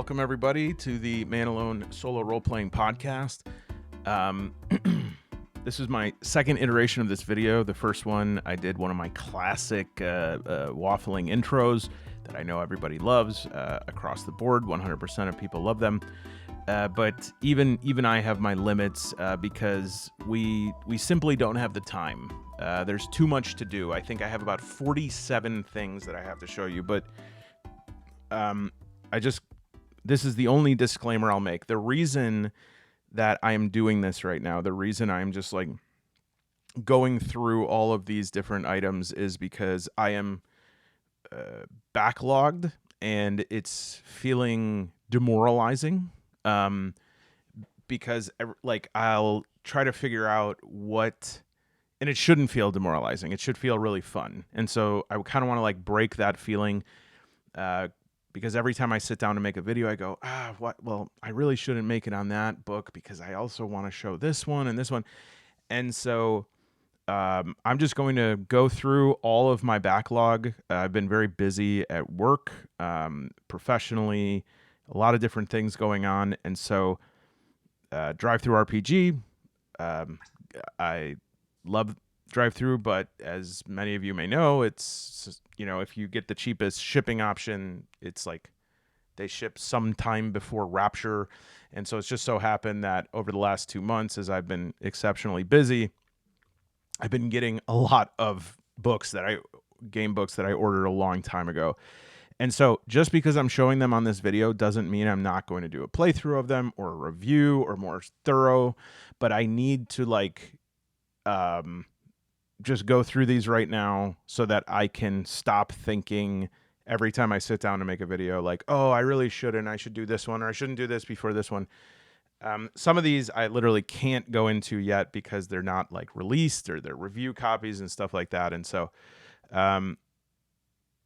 Welcome, everybody, to the Man Alone solo role-playing podcast. This is my second iteration of this video. The first one, I did one of my classic waffling intros that I know everybody loves across the board. 100% of people love them. But even I have my limits because we simply don't have the time. There's too much to do. I think I have about 47 things that I have to show you, but this is the only disclaimer I'll make. The reason that I am doing this right now, the reason I'm just like going through all of these different items is because I am backlogged and it's feeling demoralizing. Because like I'll try to figure out what, and it shouldn't feel demoralizing. It should feel really fun. And so I kind of want to like break that feeling, because every time I sit down to make a video, I go, well, I really shouldn't make it on that book because I also want to show this one and this one. And so I'm just going to go through all of my backlog. I've been very busy at work, professionally, a lot of different things going on. And so drive-through RPG, I love drive-through, but as many of you may know, it's, if you get the cheapest shipping option, it's like they ship sometime before Rapture. And so it's just so happened that over the last 2 months, as I've been exceptionally busy, I've been getting a lot of game books that I ordered a long time ago. And so just because I'm showing them on this video doesn't mean I'm not going to do a playthrough of them or a review or more thorough, but I need to just go through these right now so that I can stop thinking every time I sit down to make a video like, oh, I really shouldn't. I should do this one, or I shouldn't do this before this one. Some of these I literally can't go into yet because they're not like released or they're review copies and stuff like that. And so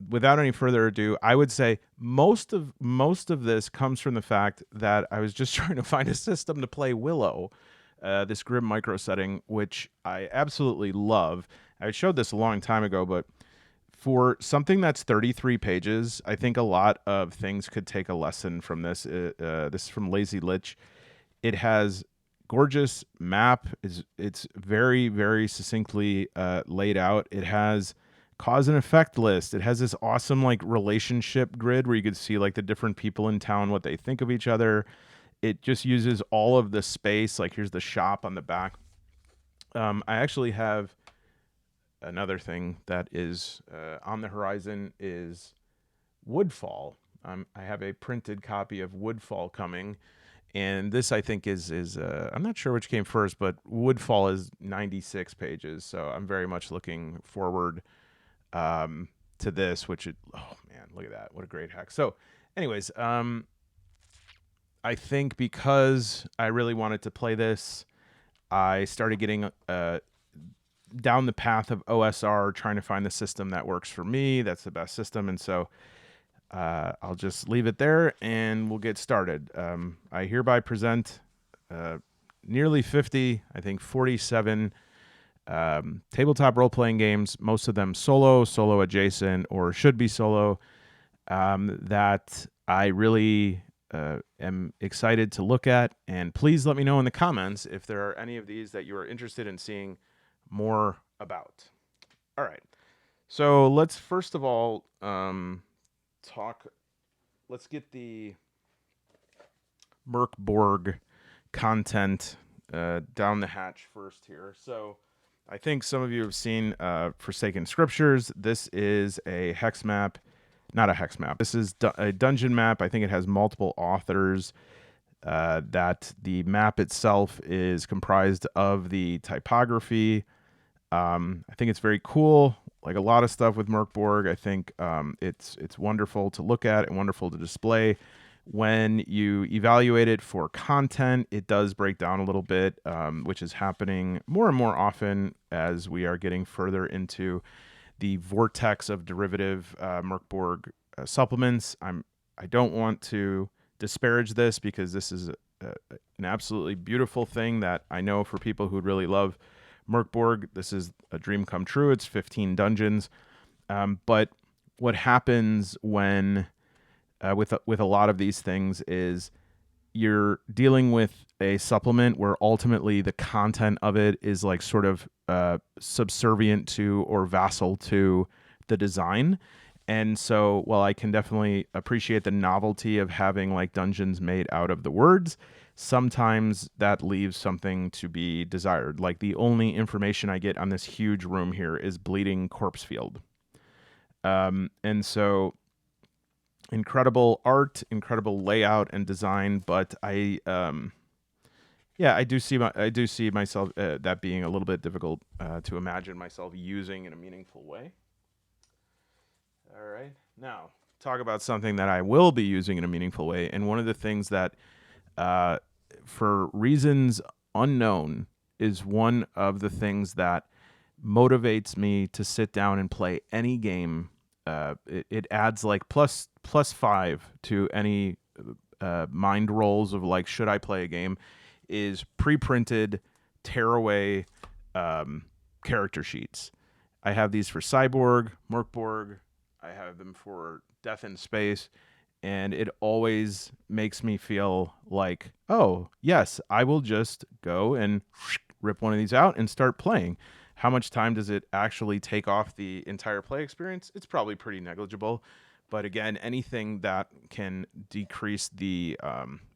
without any further ado, I would say most of this comes from the fact that I was just trying to find a system to play Willow, this grim micro setting, which I absolutely love. I showed this a long time ago, but for something that's 33 pages, I think a lot of things could take a lesson from this. This is from Lazy Lich. It has gorgeous map. It's very, very succinctly laid out. It has cause and effect list. It has this awesome like relationship grid where you could see like the different people in town, what they think of each other. It just uses all of the space. Like here's the shop on the back. I actually have another thing that is on the horizon is Woodfall. I have a printed copy of Woodfall coming, and this I think is I'm not sure which came first, but Woodfall is 96 pages, so I'm very much looking forward to this. Oh man, look at that! What a great hack. So, anyways, I think because I really wanted to play this, I started getting down the path of OSR, trying to find the system that works for me, that's the best system. And so I'll just leave it there and we'll get started. I hereby present nearly 50, I think 47 tabletop role-playing games, most of them solo adjacent, or should be solo, that I really am excited to look at. And please let me know in the comments if there are any of these that you are interested in seeing more about. All right. So let's first of all let's get the Mörk Borg content down the hatch first here. So I think some of you have seen Forsaken Scriptures. This is a hex map. Not a hex map. This is a dungeon map. I think it has multiple authors. That the map itself is comprised of the typography. I think it's very cool. Like a lot of stuff with Mörk Borg, I think it's wonderful to look at and wonderful to display. When you evaluate it for content, it does break down a little bit, which is happening more and more often as we are getting further into the vortex of derivative Mörk Borg supplements. I don't want to disparage this because this is an absolutely beautiful thing that I know for people who really love Mörk Borg, this is a dream come true. It's 15 dungeons. But what happens when with a lot of these things is you're dealing with a supplement where ultimately the content of it is like sort of subservient to or vassal to the design. And so while I can definitely appreciate the novelty of having like dungeons made out of the words, sometimes that leaves something to be desired. Like the only information I get on this huge room here is bleeding corpse field. And so incredible art, incredible layout and design, but I do see myself that being a little bit difficult to imagine myself using in a meaningful way. All right, now talk about something that I will be using in a meaningful way, and one of the things that, for reasons unknown, is one of the things that motivates me to sit down and play any game. It adds like plus 5 to any mind rolls of like, should I play a game, is pre-printed tearaway character sheets. I have these for Cyborg, Mörk, I have them for Death in Space, and it always makes me feel like, oh, yes, I will just go and rip one of these out and start playing. How much time does it actually take off the entire play experience? It's probably pretty negligible. But again, anything that can decrease the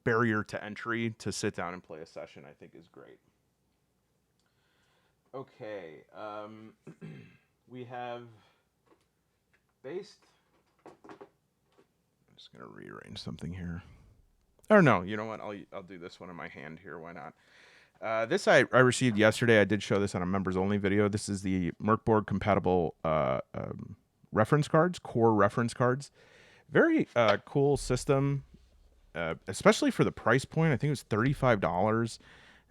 barrier to entry to sit down and play a session, I think is great. Okay. We have based. I'm just going to rearrange something here. Or no, you know what? I'll do this one in my hand here. Why not? This I received yesterday. I did show this on a members only video. This is the Mörk compatible reference cards, core reference cards. Very cool system, especially for the price point. I think it was $35,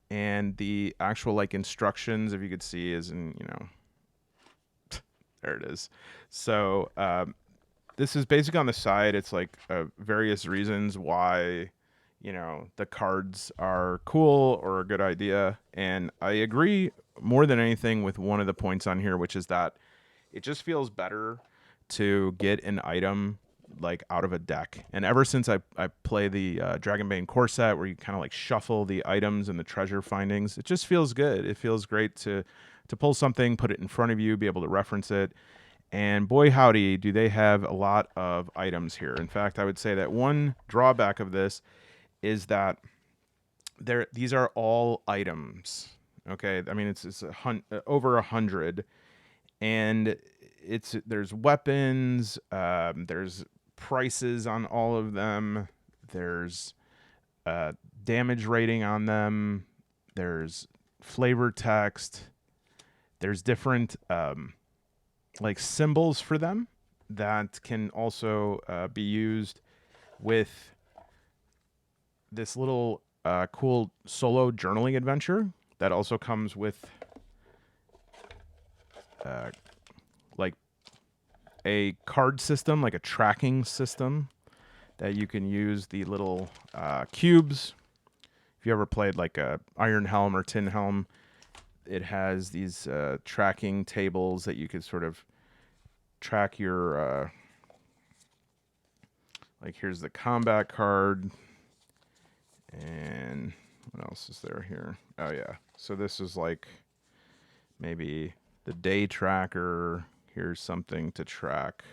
and the actual like instructions, if you could see, is in there it is. So this is basically on the side. It's like various reasons why the cards are cool or a good idea, and I agree more than anything with one of the points on here, which is that it just feels better to get an item like out of a deck. And ever since I play the Dragonbane core set, where you kind of like shuffle the items and the treasure findings, it just feels good. It feels great to pull something, put it in front of you, be able to reference it. And boy howdy, do they have a lot of items here. In fact, I would say that one drawback of this is that these are all items. Okay, I mean it's over 100, and there's weapons, there's prices on all of them, there's damage rating on them, there's flavor text, there's different like symbols for them that can also be used with this little cool solo journaling adventure that also comes with like a card system, like a tracking system that you can use the little cubes. If you ever played like a Iron Helm or Tin Helm, it has these tracking tables that you could sort of track your like here's the combat card, and what else is there here? Oh yeah, so this is like maybe the day tracker. Here's something to track.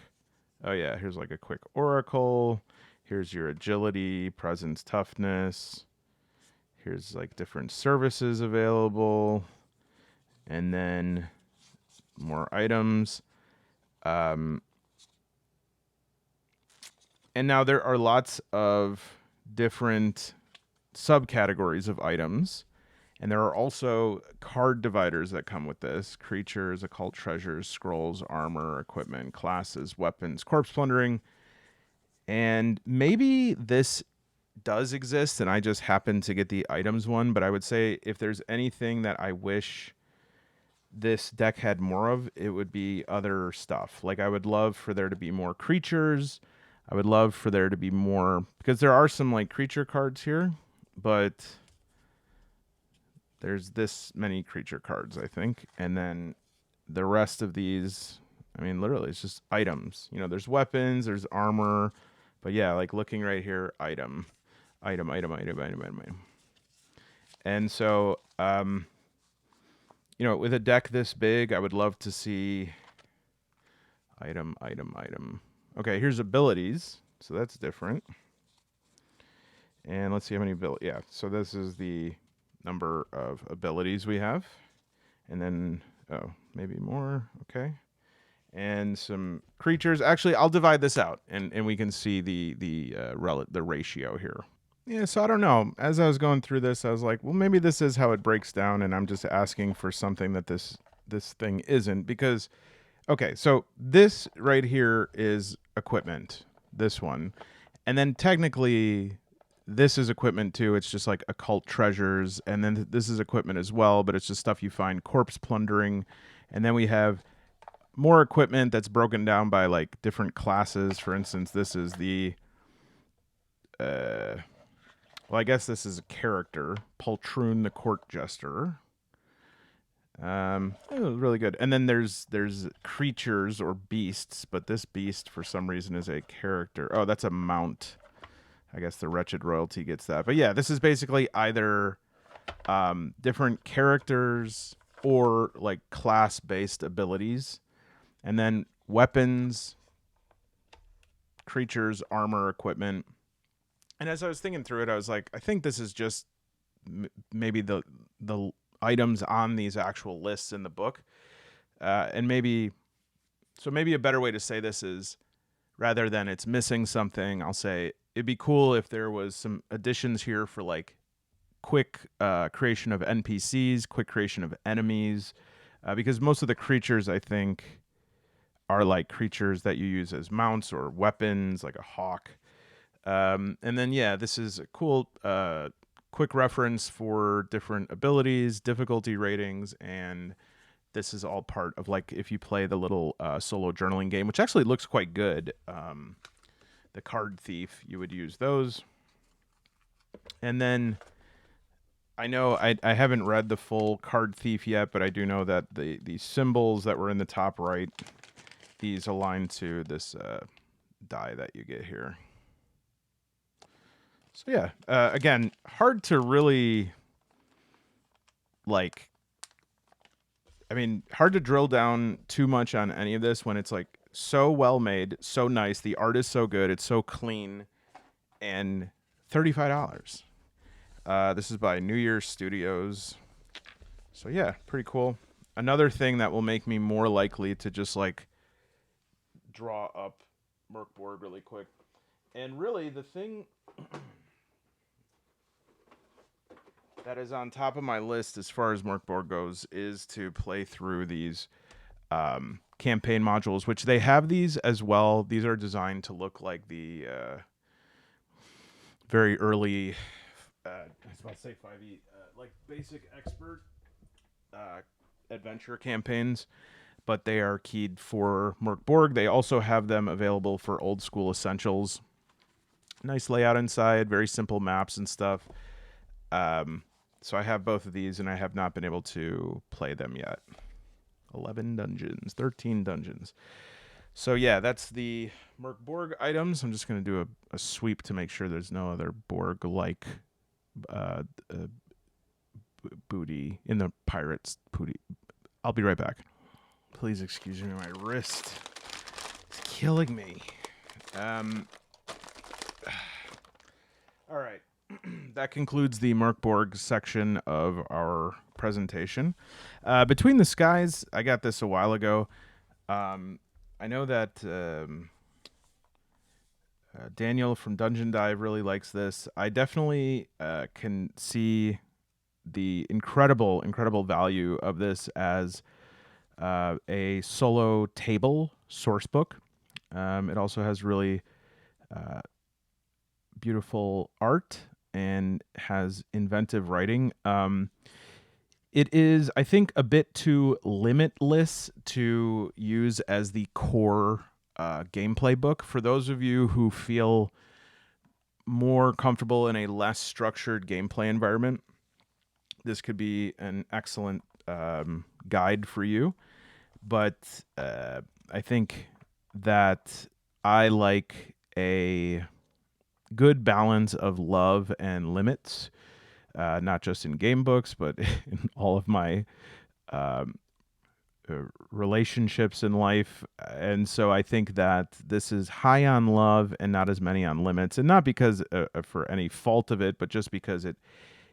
Oh yeah, here's like a quick oracle. Here's your agility, presence, toughness. Here's like different services available, and then more items. And now there are lots of different subcategories of items. And there are also card dividers that come with this. Creatures, occult treasures, scrolls, armor, equipment, classes, weapons, corpse plundering. And maybe this does exist and I just happen to get the items one, but I would say if there's anything that I wish this deck had more of, it would be other stuff. Like I would love for there to be more creatures. I would love for there to be more, because there are some like creature cards here, but there's this many creature cards, I think. And then the rest of these, I mean, literally it's just items. There's weapons, there's armor, But yeah, like looking right here, item. And so, you know, with a deck this big, I would love to see item. Okay, here's abilities. So that's different. And let's see how many abilities. Yeah, so this is the number of abilities we have. And then, oh, maybe more. Okay. And some creatures. Actually, I'll divide this out, and we can see the ratio here. Yeah, so I don't know. As I was going through this, I was like, well, maybe this is how it breaks down, and I'm just asking for something that this thing isn't. Because, okay, so this right here is equipment, this one. And then technically, this is equipment too. It's just like occult treasures. And then this is equipment as well, but it's just stuff you find corpse plundering. And then we have more equipment that's broken down by like different classes. For instance, this is the well, I guess this is a character, Poltroon the Court Jester. It was really good. And then there's creatures or beasts, but this beast for some reason is a character. Oh, that's a mount. I guess the Wretched Royalty gets that. But yeah, this is basically either different characters or like class-based abilities. And then weapons, creatures, armor, equipment. And as I was thinking through it, I was like, I think this is just maybe the items on these actual lists in the book. And maybe a better way to say this is, rather than it's missing something, I'll say it'd be cool if there was some additions here for like quick creation of NPCs, quick creation of enemies, because most of the creatures, I think, are like creatures that you use as mounts or weapons, like a hawk. And then, yeah, this is a cool quick reference for different abilities, difficulty ratings, and this is all part of like if you play the little solo journaling game, which actually looks quite good. The Card Thief, you would use those. And then I know I haven't read the full Card Thief yet, but I do know that the symbols that were in the top right, these align to this die that you get here. So yeah, again, hard to really like. I mean, hard to drill down too much on any of this when it's like so well made, so nice. The art is so good, it's so clean, and $35. This is by New Year Studios. So yeah, pretty cool. Another thing that will make me more likely to just like draw up Mörk board really quick. And really, the thing that is on top of my list as far as Mörk board goes is to play through these campaign modules, which they have these as well. These are designed to look like the very early, I was about to say 5e, like basic expert adventure campaigns, but they are keyed for Mörk Borg. They also have them available for old school essentials. Nice layout inside, very simple maps and stuff. So I have both of these, and I have not been able to play them yet. 11 dungeons, 13 dungeons. So yeah, that's the Mörk Borg items. I'm just going to do a sweep to make sure there's no other Borg-like booty in the pirates' booty. I'll be right back. Please excuse me, my wrist is killing me. All right. That concludes the Mörk Borg section of our presentation. Between the Skies, I got this a while ago. I know that Daniel from Dungeon Dive really likes this. I definitely can see the incredible value of this as a solo table source book. It also has really beautiful art and has inventive writing. It is, I think, a bit too limitless to use as the core gameplay book. For those of you who feel more comfortable in a less structured gameplay environment, this could be an excellent guide for you. But I think that I like a good balance of love and limits, not just in game books, but in all of my um, relationships in life. And so I think that this is high on love and not as many on limits, and not because for any fault of it, but just because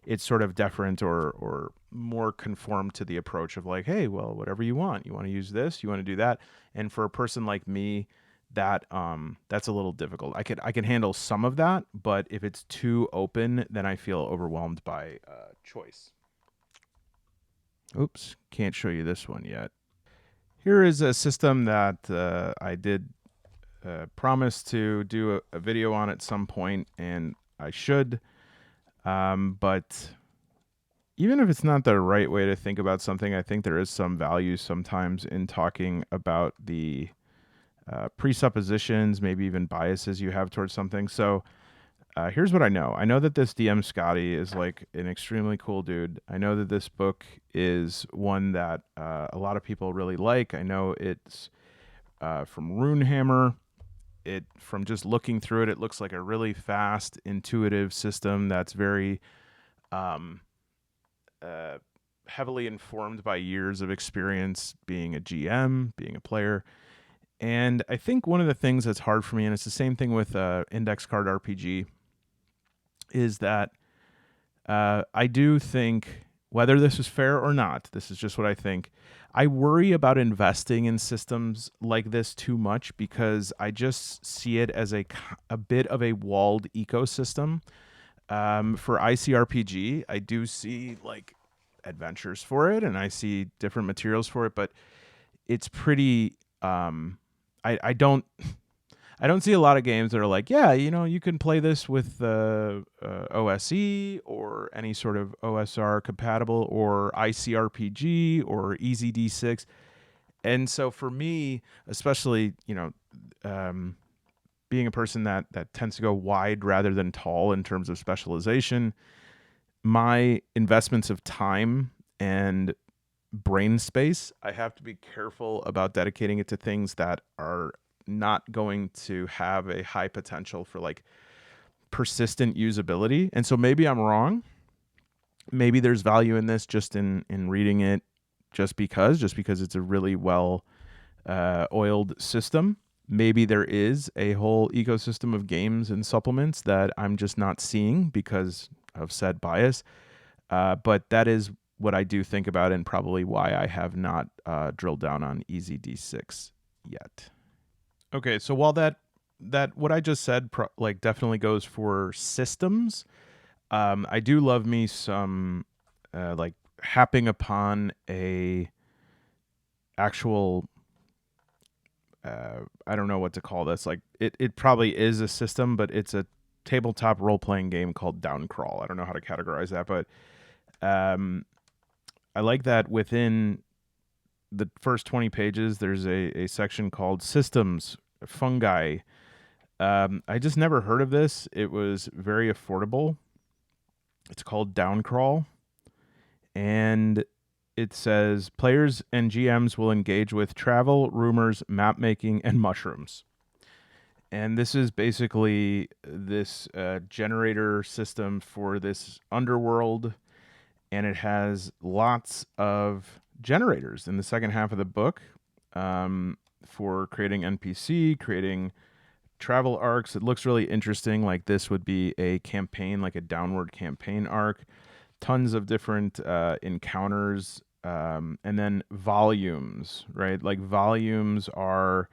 it's sort of deferent or more conformed to the approach of like, hey, well, whatever you want to use this, you want to do that. And for a person like me, that's a little difficult. I can handle some of that, but if it's too open, then I feel overwhelmed by choice. Oops, can't show you this one yet. Here is a system that I did promise to do a video on at some point, and I should. But even if it's not the right way to think about something, I think there is some value sometimes in talking about the presuppositions, maybe even biases you have towards something. So here's what I know. I know that this DM Scotty is like an extremely cool dude. I know that this book is one that a lot of people really like. I know it's from Runehammer. From just looking through it, it looks like a really fast, intuitive system that's very heavily informed by years of experience being a GM, being a player. And I think one of the things that's hard for me, and it's the same thing with Index Card RPG, is that I do think, whether this is fair or not, this is just what I think, I worry about investing in systems like this too much because I just see it as a bit of a walled ecosystem. For ICRPG, I do see like adventures for it, and I see different materials for it, but it's pretty. I don't see a lot of games that are like, yeah, you can play this with OSE or any sort of OSR compatible or ICRPG or Easy D6. And so for me, especially, being a person that tends to go wide rather than tall in terms of specialization, my investments of time and brain space, I have to be careful about dedicating it to things that are not going to have a high potential for like persistent usability. And so maybe I'm wrong. Maybe there's value in this just in reading it just because it's a really well oiled system. Maybe there is a whole ecosystem of games and supplements that I'm just not seeing because of said bias. But that is what I do think about, and probably why I have not drilled down on Easy D6 yet. Okay, so while that what I just said like definitely goes for systems, I do love me some like happing upon a actual I don't know what to call this. Like it probably is a system, but it's a tabletop role-playing game called Downcrawl. I don't know how to categorize that, but I like that within the first 20 pages, there's a section called Systems, Fungi. I just never heard of this. It was very affordable. It's called Downcrawl. And it says players and GMs will engage with travel, rumors, map making, and mushrooms. And this is basically this generator system for this underworld. And it has lots of generators in the second half of the book for creating NPC, creating travel arcs. It looks really interesting. Like this would be a campaign, like a downward campaign arc. Tons of different encounters, and then volumes, right? Like volumes are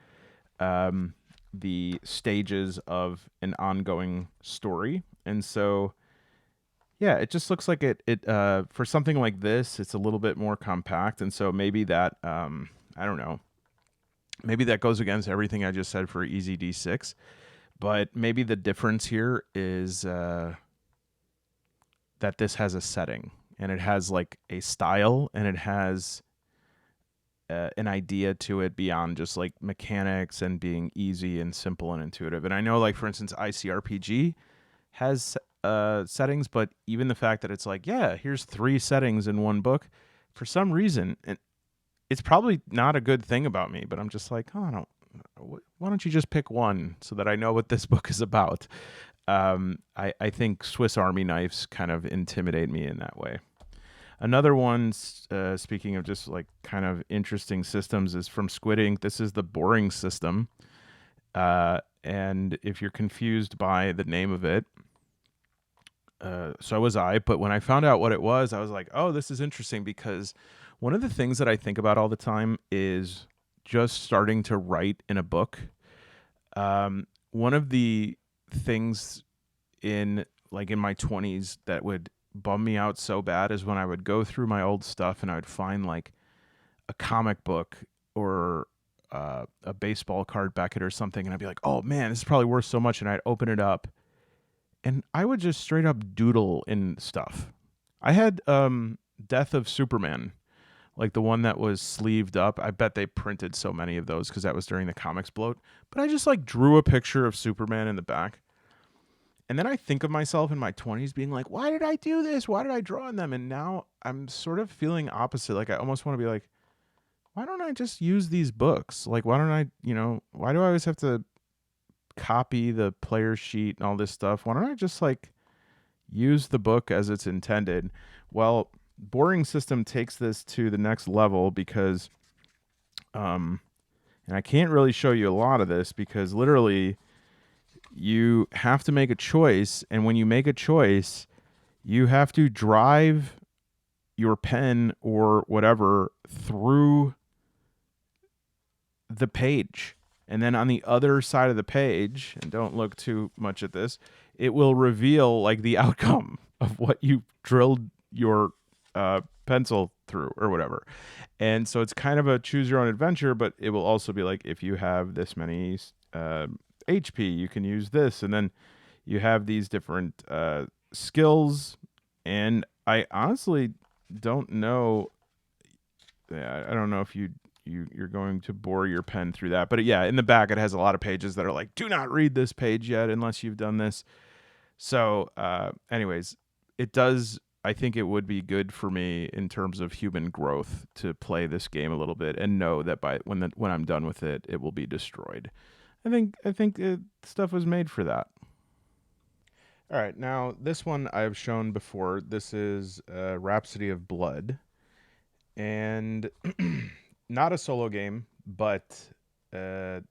the stages of an ongoing story. And so, yeah, it just looks like it for something like this, it's a little bit more compact. And so maybe that, I don't know, maybe that goes against everything I just said for Easy D6. But maybe the difference here is that this has a setting and it has like a style and it has an idea to it beyond just like mechanics and being easy and simple and intuitive. And I know, like, for instance, ICRPG has settings, but even the fact that it's like, yeah, here's 3 settings in one book, for some reason, and it's probably not a good thing about me, but I'm just like, oh, why don't you just pick one so that I know what this book is about? I think Swiss Army knives kind of intimidate me in that way. Another one, speaking of just like kind of interesting systems, is from Squid Ink. This is the boring system. And if you're confused by the name of it, so was I. But when I found out what it was, I was like, oh, this is interesting, because one of the things that I think about all the time is just starting to write in a book. One of the things in my 20s that would bum me out so bad is when I would go through my old stuff and I would find like a comic book or a baseball card Beckett or something, and I'd be like, oh man, this is probably worth so much, and I'd open it up and I would just straight up doodle in stuff. I had Death of Superman, like the one that was sleeved up. I bet they printed so many of those because that was during the comics bloat. But I just like drew a picture of Superman in the back. And then I think of myself in my 20s being like, why did I do this? Why did I draw on them? And now I'm sort of feeling opposite. Like, I almost want to be like, why don't I just use these books? Like, why don't I, why do I always have to copy the player sheet and all this stuff? Why don't I just like use the book as it's intended? Well, Boring System takes this to the next level because, and I can't really show you a lot of this because literally you have to make a choice. And when you make a choice, you have to drive your pen or whatever through the page. And then on the other side of the page, and don't look too much at this, it will reveal like the outcome of what you drilled your pencil through or whatever. And so it's kind of a choose your own adventure, but it will also be like, if you have this many HP, you can use this. And then you have these different skills. And I honestly don't know. I don't know if you're going to bore your pen through that. But yeah, in the back, it has a lot of pages that are like, do not read this page yet unless you've done this. So anyways, it does. I think it would be good for me in terms of human growth to play this game a little bit and know that when I'm done with it, it will be destroyed. I think stuff was made for that. All right, now this one I've shown before. This is Rhapsody of Blood, and not a solo game, but a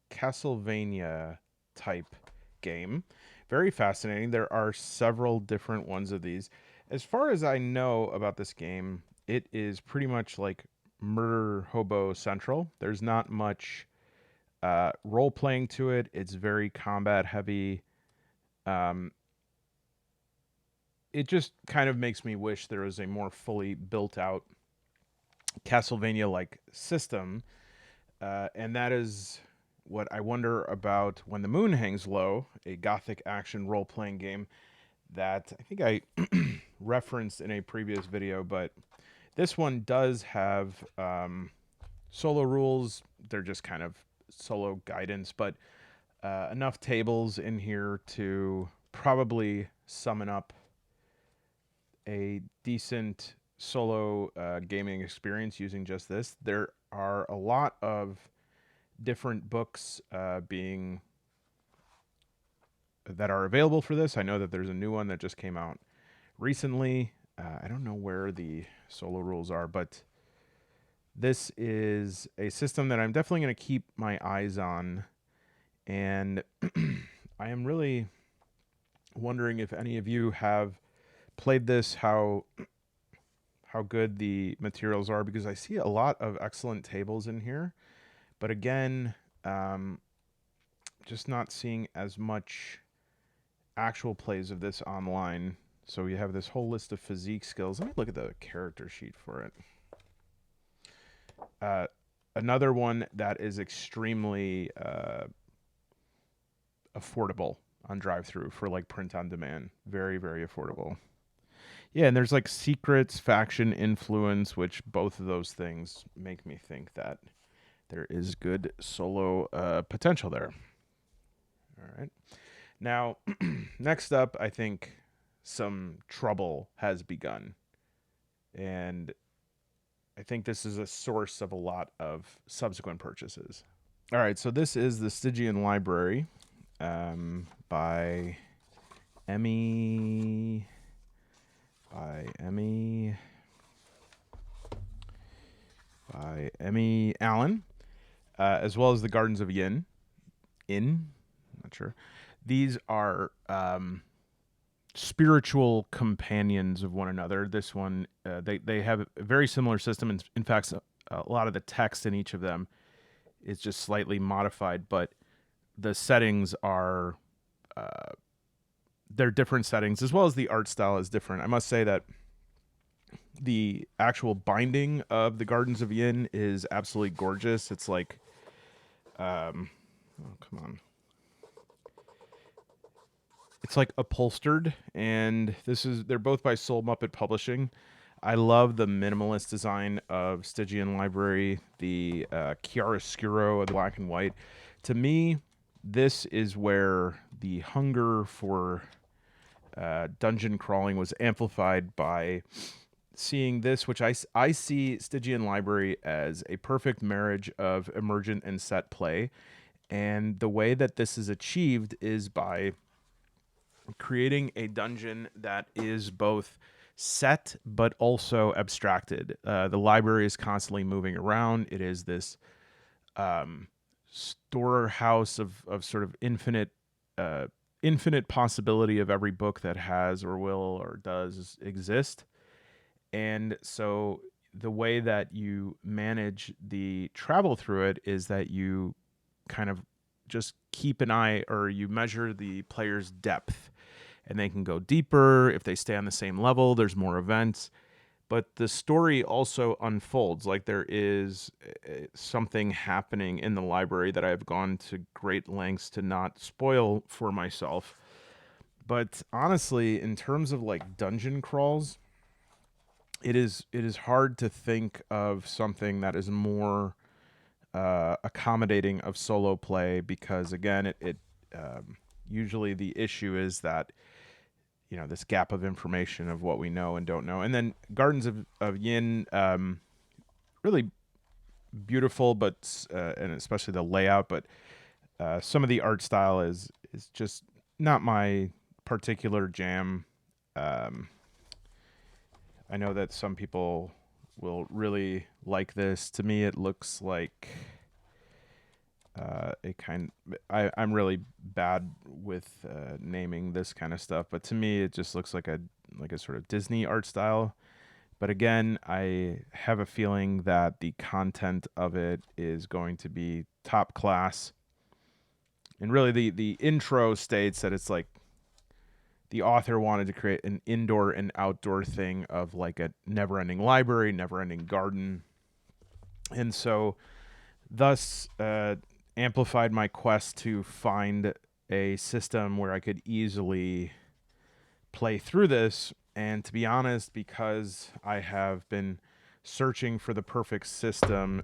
Castlevania type game. Very fascinating. There are several different ones of these. As far as I know about this game, it is pretty much like Murder Hobo Central. There's not much role playing to it. It's very combat heavy. It just kind of makes me wish there was a more fully built out Castlevania like system. And that is what I wonder about When the Moon Hangs Low, a gothic action role playing game that I think I referenced in a previous video. But this one does have solo rules. They're just kind of solo guidance, but enough tables in here to probably summon up a decent solo gaming experience using just this. There are a lot of different books that are available for this. I know that there's a new one that just came out recently. I don't know where the solo rules are, but this is a system that I'm definitely going to keep my eyes on. And I am really wondering if any of you have played this, how good the materials are, because I see a lot of excellent tables in here. But again, just not seeing as much actual plays of this online. So we have this whole list of physique skills. Let me look at the character sheet for it. Another one that is extremely affordable on drive-through for like print on demand. Very, very affordable. Yeah, and there's like secrets, faction influence, which both of those things make me think that there is good solo potential there. All right. Now, next up, I think some trouble has begun. And I think this is a source of a lot of subsequent purchases. All right, so this is the Stygian Library by Emmy Allen, as well as the Gardens of Yin. Not sure. These are spiritual companions of one another. This one, they have a very similar system. In fact, a lot of the text in each of them is just slightly modified, but the settings are they're different settings, as well as the art style is different. I must say that the actual binding of the Gardens of Yin is absolutely gorgeous. It's like, oh, come on. It's like upholstered, and they're both by Soul Muppet Publishing. I love the minimalist design of Stygian Library, the chiaroscuro of the black and white. To me, this is where the hunger for dungeon crawling was amplified by seeing this, which I see Stygian Library as a perfect marriage of emergent and set play. And the way that this is achieved is by creating a dungeon that is both set but also abstracted. The library is constantly moving around. It is this storehouse of sort of infinite possibility of every book that has or will or does exist. And so the way that you manage the travel through it is that you kind of just keep an eye, or you measure the player's depth, and they can go deeper. If they stay on the same level, there's more events. But the story also unfolds. Like, there is something happening in the library that I've gone to great lengths to not spoil for myself. But honestly, in terms of like dungeon crawls, it is hard to think of something that is more accommodating of solo play, because again, it usually the issue is that, you know, this gap of information of what we know and don't know. And then Gardens of Yin, really beautiful, but and especially the layout, but some of the art style is just not my particular jam. I know that some people will really like this. To me, it looks like I'm really bad with naming this kind of stuff, but to me, it just looks like a sort of Disney art style. But again, I have a feeling that the content of it is going to be top class. And really, the intro states that it's like the author wanted to create an indoor and outdoor thing of like a never-ending library, never-ending garden. And so thus amplified my quest to find a system where I could easily play through this. And to be honest, because I have been searching for the perfect system,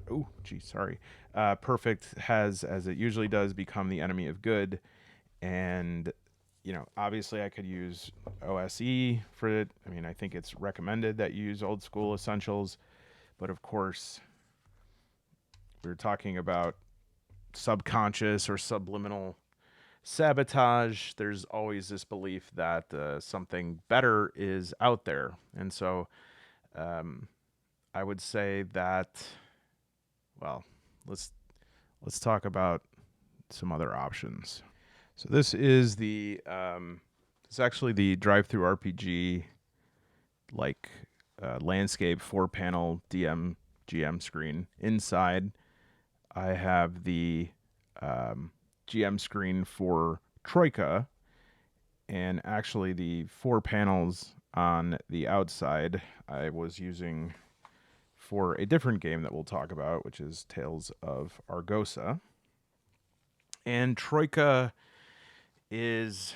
perfect has, as it usually does, become the enemy of good. And you know, obviously I could use OSE for it. I mean, I think it's recommended that you use old school essentials, but of course we're talking about subconscious or subliminal sabotage. There's always this belief that something better is out there. And so I would say that, well, let's talk about some other options. So this is it's actually the drive-through RPG like landscape 4-panel GM screen. Inside, I have the GM screen for Troika, and actually the 4 panels on the outside I was using for a different game that we'll talk about, which is Tales of Argosa. And Troika is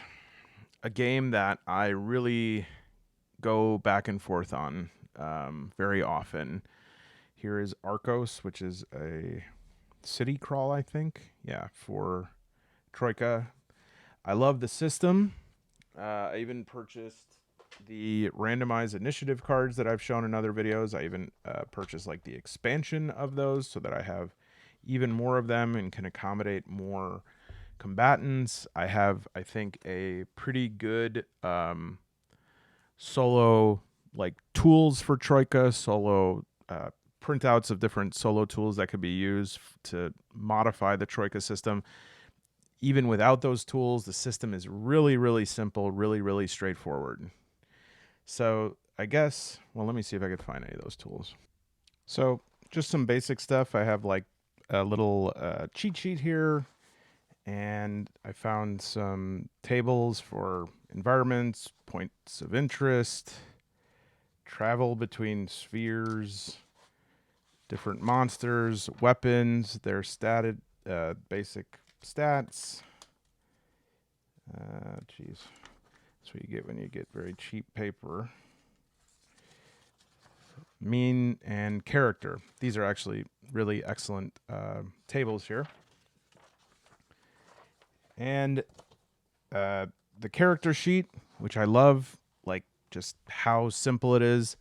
a game that I really go back and forth on very often. Here is Arkos, which is a city crawl, I think. Yeah, for Troika. I love the system. I even purchased the randomized initiative cards that I've shown in other videos. I even purchased like the expansion of those so that I have even more of them and can accommodate more combatants. I have, I think, a pretty good solo like tools for Troika, solo printouts of different solo tools that could be used to modify the Troika system. Even without those tools, the system is really, really simple, really, really straightforward. So I guess, well, let me see if I could find any of those tools. So just some basic stuff. I have like a little cheat sheet here, and I found some tables for environments, points of interest, travel between spheres, different monsters, weapons, their statted basic stats. Geez, that's what you get when you get very cheap paper. Mean and character. These are actually really excellent tables here. And the character sheet, which I love, like just how simple it is.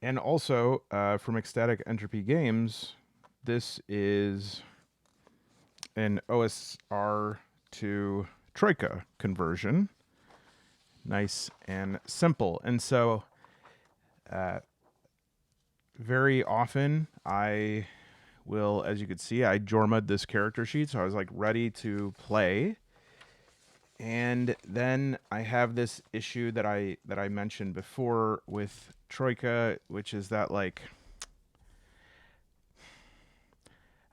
And also from Enigmatic Entropy Games, this is an OSR to Troika conversion. Nice and simple. And so very often I will, as you could see, I Jorma'd this character sheet, so I was like ready to play. And then I have this issue that I mentioned before with Troika, which is that like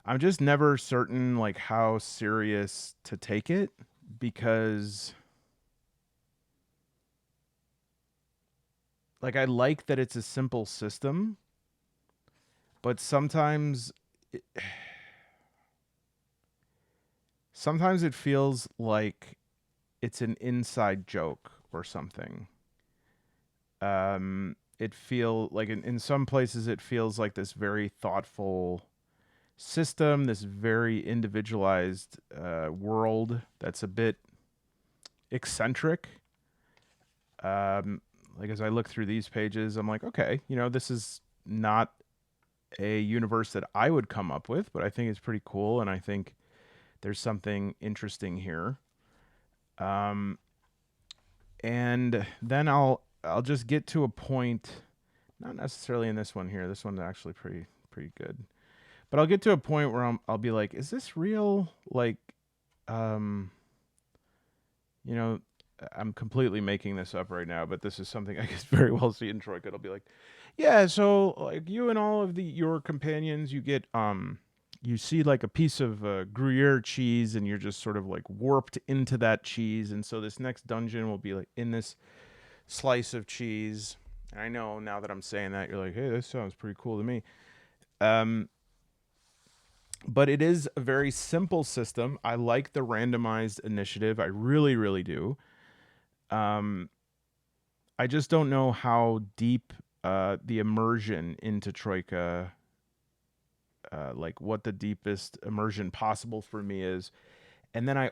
I'm just never certain like how serious to take it, because like I like that it's a simple system, but sometimes sometimes it feels like it's an inside joke or something. It feel like in some places it feels like this very thoughtful system, this very individualized world that's a bit eccentric. Like as I look through these pages, I'm like, okay, you know, this is not a universe that I would come up with, but I think it's pretty cool, and I think there's something interesting here. And then I'll just get to a point, not necessarily in this one here. This one's actually pretty good. But I'll get to a point where I'll be like, is this real? Like, you know, I'm completely making this up right now, but this is something I could very well see in Troika. It'll be like, yeah, so like you and all of your companions, you get you see like a piece of Gruyere cheese, and you're just sort of like warped into that cheese, and so this next dungeon will be like in this slice of cheese. And I know now that I'm saying that, you're like, hey, this sounds pretty cool to me. But it is a very simple system. I like the randomized initiative. I really, really do. I just don't know how deep the immersion into Troika, like what the deepest immersion possible for me is. And then I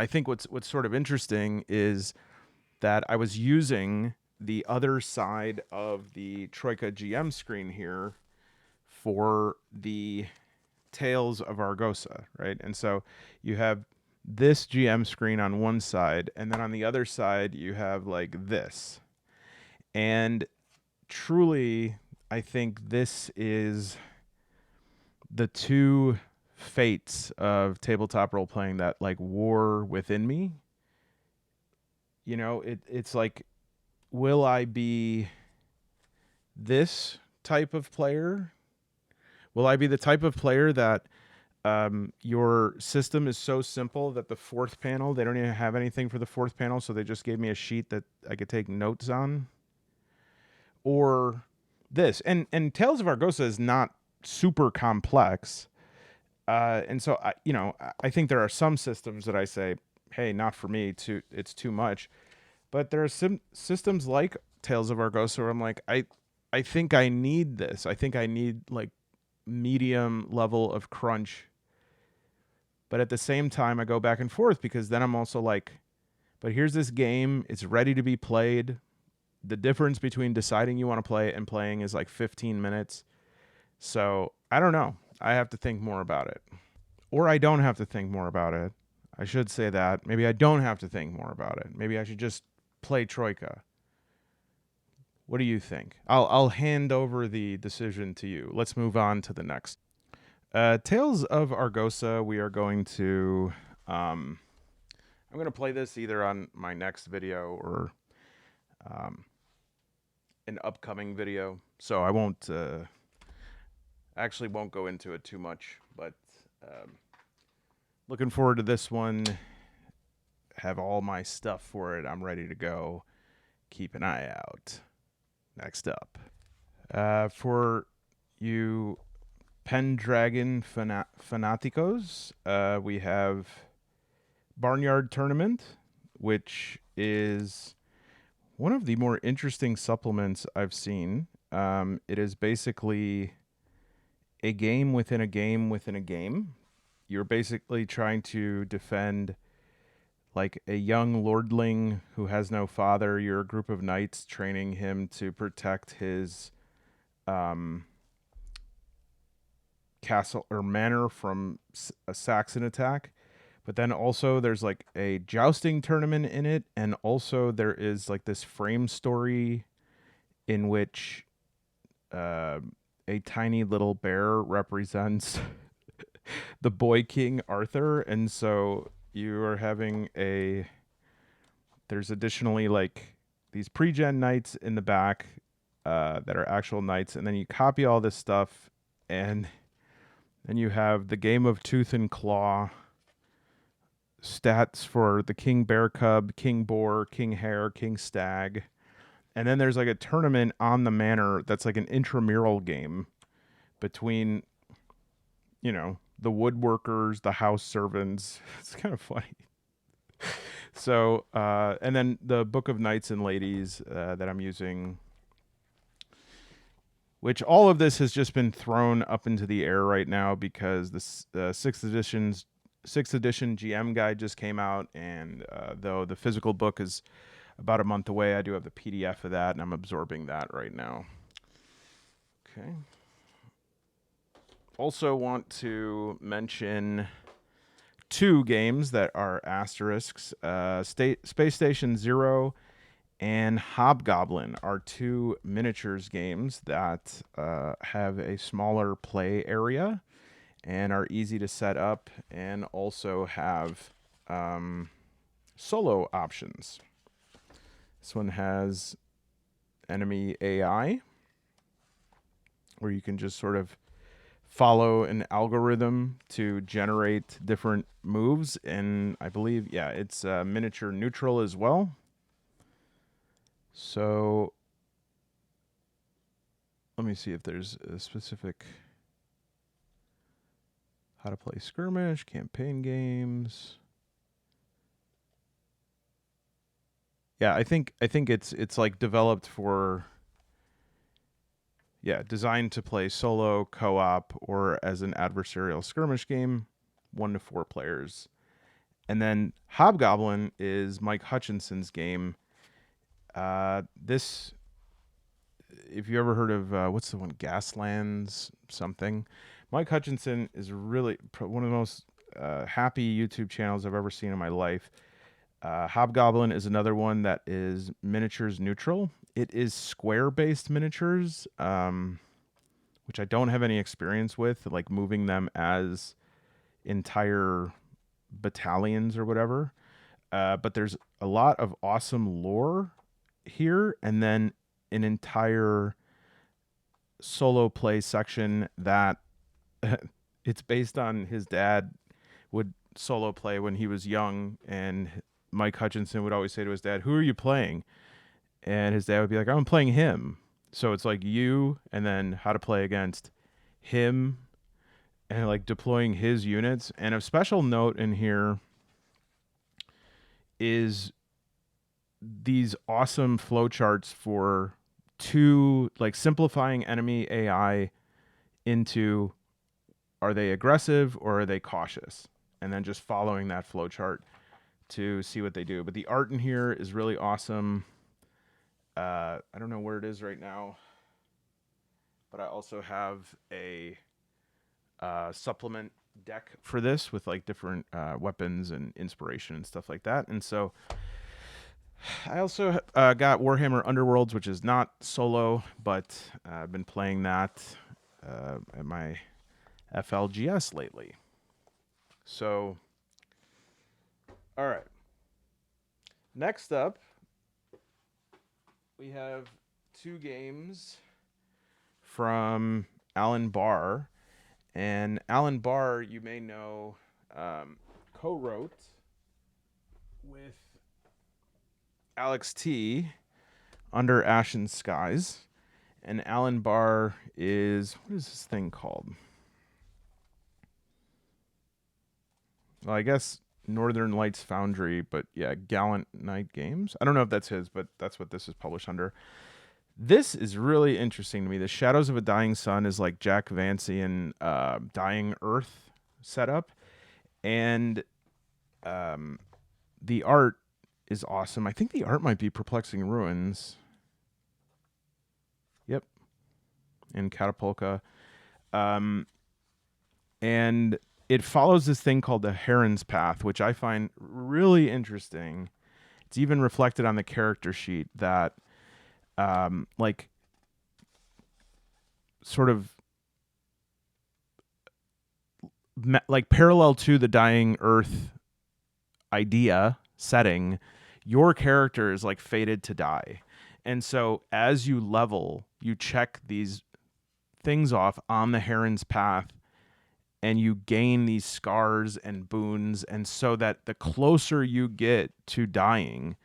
think what's sort of interesting is that I was using the other side of the Troika GM screen here for the Tales of Argosa, right? And so you have this GM screen on one side, and then on the other side you have like this. And truly, I think this is the two fates of tabletop role playing that like war within me. You know, it's like, will I be this type of player? Will I be the type of player that your system is so simple that the fourth panel, they don't even have anything for the fourth panel, so they just gave me a sheet that I could take notes on? Or this. And Tales of Argosa is not super complex. And so I think there are some systems that I say, hey, not for me, it's too much. But there are some systems like Tales of Argosa where I'm like, I think I need this. I think I need like medium level of crunch. But at the same time, I go back and forth, because then I'm also like, But here's this game. It's ready to be played. The difference between deciding you want to play it and playing is like 15 minutes. So I don't know. I have to think more about it. Or I don't have to think more about it. I should say that. Maybe I don't have to think more about it. Maybe I should just play Troika. What do you think? I'll hand over the decision to you. Let's move on to the next. Tales of Argosa. We are going to... I'm going to play this either on my next video or an upcoming video. So I won't... actually won't go into it too much, but looking forward to this one. Have all my stuff for it. I'm ready to go. Keep an eye out. Next up, for you Pendragon fanaticos, we have Barnyard Tournament, which is one of the more interesting supplements I've seen. It is basically a game within a game within a game. You're basically trying to defend like a young lordling who has no father. You're a group of knights training him to protect his castle or manor from a Saxon attack. But then also there's like a jousting tournament in it, and also there is like this frame story in which a tiny little bear represents the boy king Arthur, and so you are having there's additionally like these pre-gen knights in the back that are actual knights, and then you copy all this stuff, and then you have the game of tooth and claw stats for the king bear cub, king boar, king hare, king stag, and then there's like a tournament on the manor that's like an intramural game between, you know, the woodworkers, the house servants. It's kind of funny. So, and then the Book of Knights and Ladies that I'm using, which all of this has just been thrown up into the air right now because the sixth edition GM guide just came out, and though the physical book is about a month away, I do have the PDF of that, and I'm absorbing that right now. Okay. Also want to mention two games that are asterisks. Space Station Zero and Hobgoblin are two miniatures games that have a smaller play area and are easy to set up, and also have solo options. This one has enemy AI, where you can just sort of follow an algorithm to generate different moves, and I believe, yeah, it's miniature neutral as well. So let me see if there's a specific how to play skirmish, campaign games. Yeah, I think it's like developed for, yeah, designed to play solo, co-op, or as an adversarial skirmish game, 1 to 4 players. And then Hobgoblin is Mike Hutchinson's game. This, if you ever heard of, what's the one, Gaslands something? Mike Hutchinson is really one of the most happy YouTube channels I've ever seen in my life. Hobgoblin is another one that is miniatures neutral. It is square-based miniatures, which I don't have any experience with, like moving them as entire battalions or whatever. But there's a lot of awesome lore here, and then an entire solo play section that it's based on his dad would solo play when he was young, and Mike Hutchinson would always say to his dad, "Who are you playing?" And his dad would be like, "I'm playing him." So it's like you, and then how to play against him, and like deploying his units. And a special note in here is these awesome flowcharts for like simplifying enemy AI into, are they aggressive or are they cautious? And then just following that flowchart to see what they do. But the art in here is really awesome. I don't know where it is right now, but I also have a supplement deck for this with like different weapons and inspiration and stuff like that. And so I also got Warhammer Underworlds, which is not solo, but I've been playing that at my FLGS lately. So, all right. Next up, we have 2 games from Alan Barr. And Alan Barr, you may know, co-wrote with Alex T. Under Ashen Skies. And Alan Barr is, what is this thing called? Well, I guess Northern Lights Foundry, but yeah, Gallant Knight Games. I don't know if that's his, but that's what this is published under. This is really interesting to me. The Shadows of a Dying Sun is like Jack Vancian Dying Earth setup. And the art is awesome. I think the art might be Perplexing Ruins. Yep. And Catapulca. And it follows this thing called the Heron's Path, which I find really interesting. It's even reflected on the character sheet that like sort of like parallel to the Dying Earth idea setting, your character is like fated to die. And so as you level, you check these things off on the Heron's Path and you gain these scars and boons. And so that the closer you get to dying,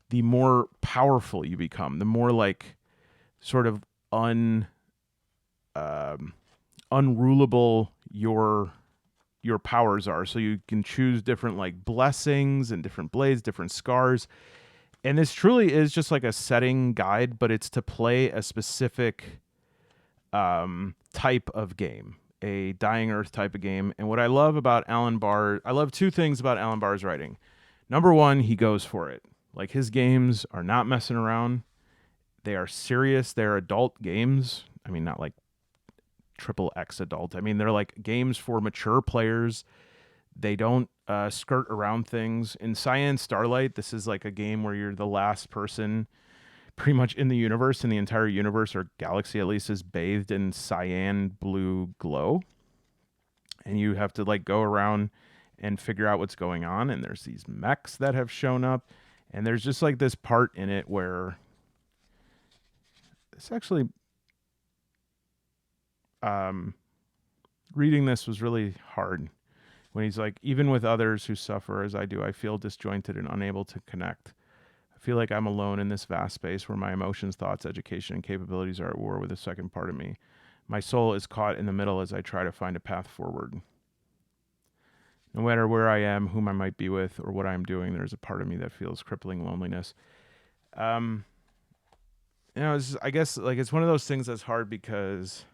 the more powerful you become, the more like sort of unrulable your powers are. So you can choose different like blessings and different blades, different scars. And this truly is just like a setting guide, but it's to play a specific type of game, a Dying Earth type of game. And what I love about Alan Barr, I love 2 things about Alan Barr's writing. Number 1, he goes for it. Like his games are not messing around. They are serious. They're adult games. I mean, not like XXX adult. I mean, they're like games for mature players. They don't skirt around things. In Cyan Starlight, this is like a game where you're the last person pretty much in the universe, and the entire universe or galaxy at least is bathed in cyan blue glow. And you have to like go around and figure out what's going on. And there's these mechs that have shown up. And there's just like this part in it where it's actually reading this was really hard when he's like, even with others who suffer as I do, I feel disjointed and unable to connect. I feel like I'm alone in this vast space where my emotions, thoughts, education, and capabilities are at war with a second part of me. My soul is caught in the middle as I try to find a path forward. No matter where I am, whom I might be with, or what I'm doing, there's a part of me that feels crippling loneliness. You know, I guess like it's one of those things that's hard because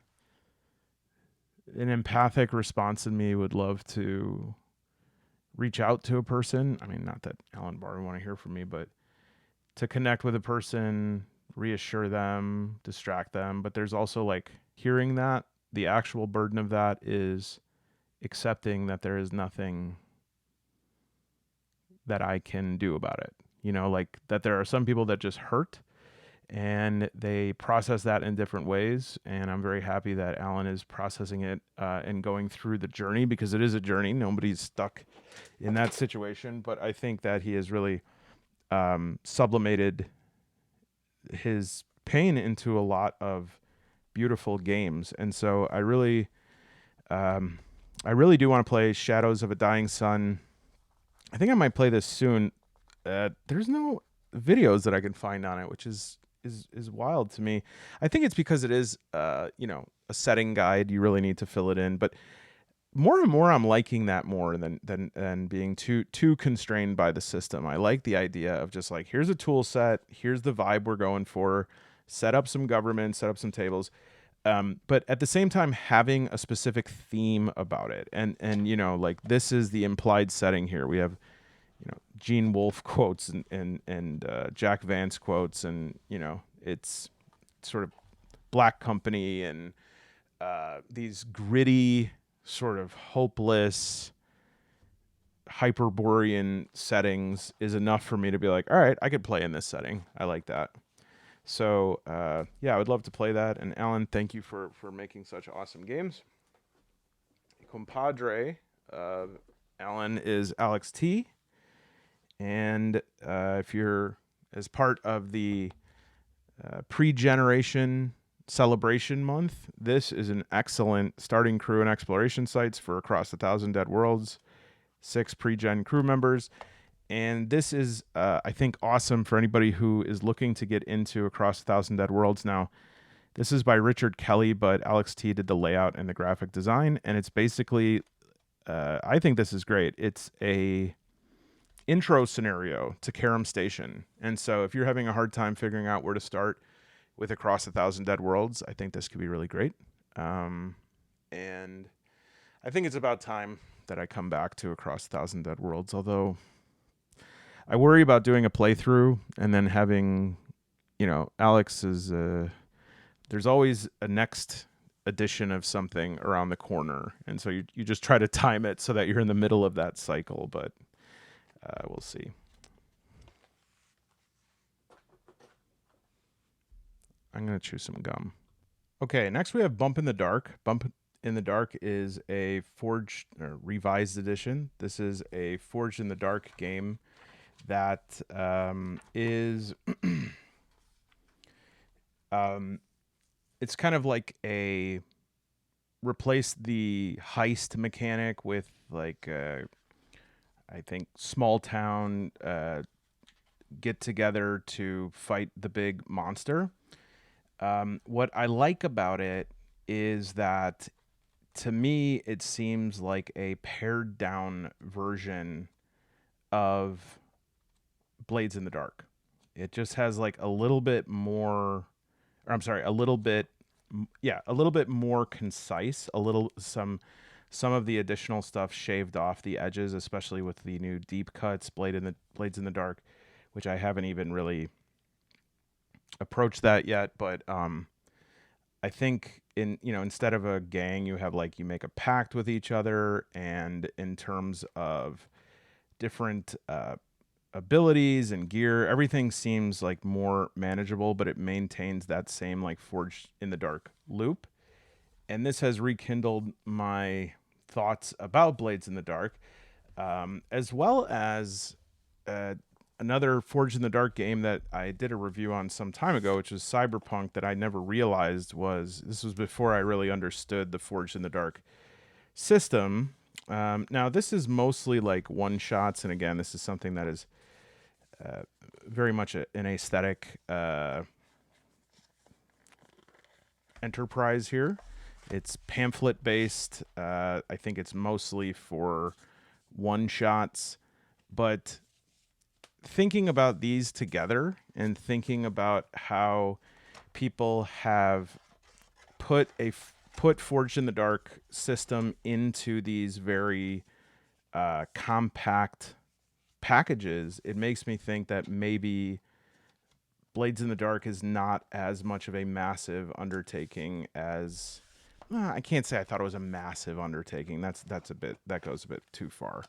an empathic response in me would love to reach out to a person. I mean, not that Alan Barr would want to hear from me, but to connect with a person, reassure them, distract them. But there's also like hearing that, the actual burden of that is accepting that there is nothing that I can do about it. You know, like that there are some people that just hurt and they process that in different ways. And I'm very happy that Alan is processing it and going through the journey, because it is a journey. Nobody's stuck in that situation. But I think that he has really sublimated his pain into a lot of beautiful games. And so I really do want to play Shadows of a Dying Sun. I think I might play this soon. There's no videos that I can find on it, which is wild to me. I think it's because it is, you know, a setting guide. You really need to fill it in. But more and more, I'm liking that more than being too constrained by the system. I like the idea of just like, here's a tool set, here's the vibe we're going for, set up some government, set up some tables. But at the same time, having a specific theme about it. And, you know, like this is the implied setting here. We have, you know, Gene Wolfe quotes and Jack Vance quotes, and it's sort of Black Company and these gritty, sort of hopeless, Hyperborean settings is enough for me to be like, all right, I could play in this setting. I like that. So yeah, I would love to play that. And Alan, thank you for making such awesome games. Compadre of Alan is Alex T. And if you're as part of the pre-generation celebration month, this is an excellent starting crew and exploration sites for Across the Thousand Dead Worlds. 6 pre-gen crew members. And this is, I think, awesome for anybody who is looking to get into Across 1,000 Dead Worlds. Now, this is by Richard Kelly, but Alex T did the layout and the graphic design. And it's basically, I think this is great. It's a intro scenario to Karum Station. And so if you're having a hard time figuring out where to start with Across 1,000 Dead Worlds, I think this could be really great. And I think it's about time that I come back to Across 1,000 Dead Worlds, although I worry about doing a playthrough and then having, Alex is, there's always a next edition of something around the corner. And so you just try to time it so that you're in the middle of that cycle, but we'll see. I'm going to chew some gum. Okay, next we have Bump in the Dark. Bump in the Dark is a forged or revised edition. This is a Forged in the Dark game that is it's kind of like a replace the heist mechanic with like I think small town get together to fight the big monster. What I like about it is that, to me, it seems like a pared down version of Blades in the Dark. It just has like a little bit more, or I'm sorry, a little bit more concise, some of the additional stuff shaved off the edges, especially with the new deep cuts, Blades in the Dark, which I haven't even really approached that yet, but I think instead of a gang, you have you make a pact with each other, and in terms of different abilities and gear, everything seems like more manageable, but it maintains that same Forged in the Dark loop. And this has rekindled my thoughts about Blades in the Dark, as well as another Forged in the Dark game that I did a review on some time ago, which was Cyberpunk, that I never realized this was before I really understood the Forged in the Dark system. Now, this is mostly one-shots, and again, this is something that is very much an aesthetic enterprise here. It's pamphlet-based. I think it's mostly for one-shots, but thinking about these together and thinking about how people have put Forged in the Dark system into these very compact packages, it makes me think that maybe Blades in the Dark is not as much of a massive undertaking as I can't say I thought it was a massive undertaking. That goes a bit too far.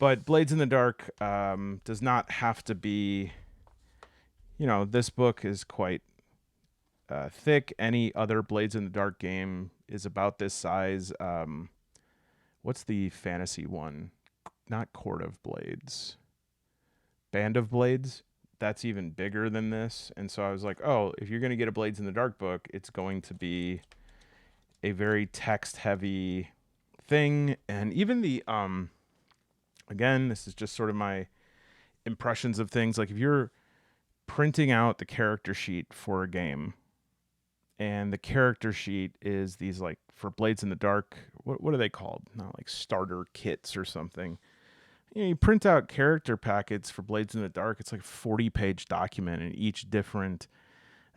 But Blades in the Dark does not have to be, this book is quite thick. Any other Blades in the Dark game is about this size. What's the fantasy one? Not Court of Blades. Band of Blades. That's even bigger than this. And so I was like, oh, if you're going to get a Blades in the Dark book, it's going to be a very text-heavy thing. And even the... Again, this is just sort of my impressions of things. If you're printing out the character sheet for a game, and the character sheet is these for Blades in the Dark, what are they called? Not starter kits or something. You print out character packets for Blades in the Dark. It's a 40-page document, and each different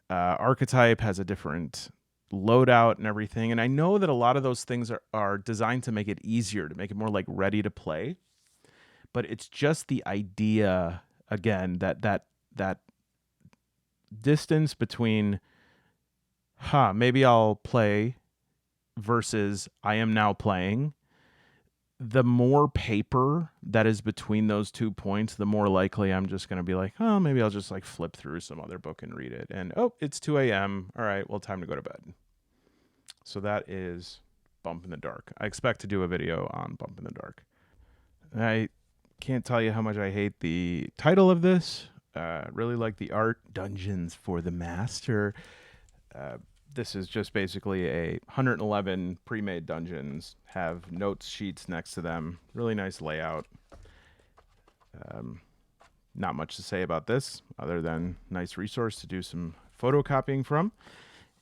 archetype has a different loadout and everything. And I know that a lot of those things are designed to make it easier, to make it more ready to play. but it's just the idea again that distance between maybe I'll play versus I am now playing. The more paper that is between those 2 points, the more likely I'm just going to be like, oh, maybe I'll just like flip through some other book and read it. And oh, it's 2 a.m. All right, well, time to go to bed. So that is Bump in the Dark. I expect to do a video on Bump in the Dark. I can't tell you how much I hate the title of this. Really like the art. Dungeons for the Master. This is just basically a 111 pre-made dungeons, have notes sheets next to them. Really nice layout. Not much to say about this other than nice resource to do some photocopying from.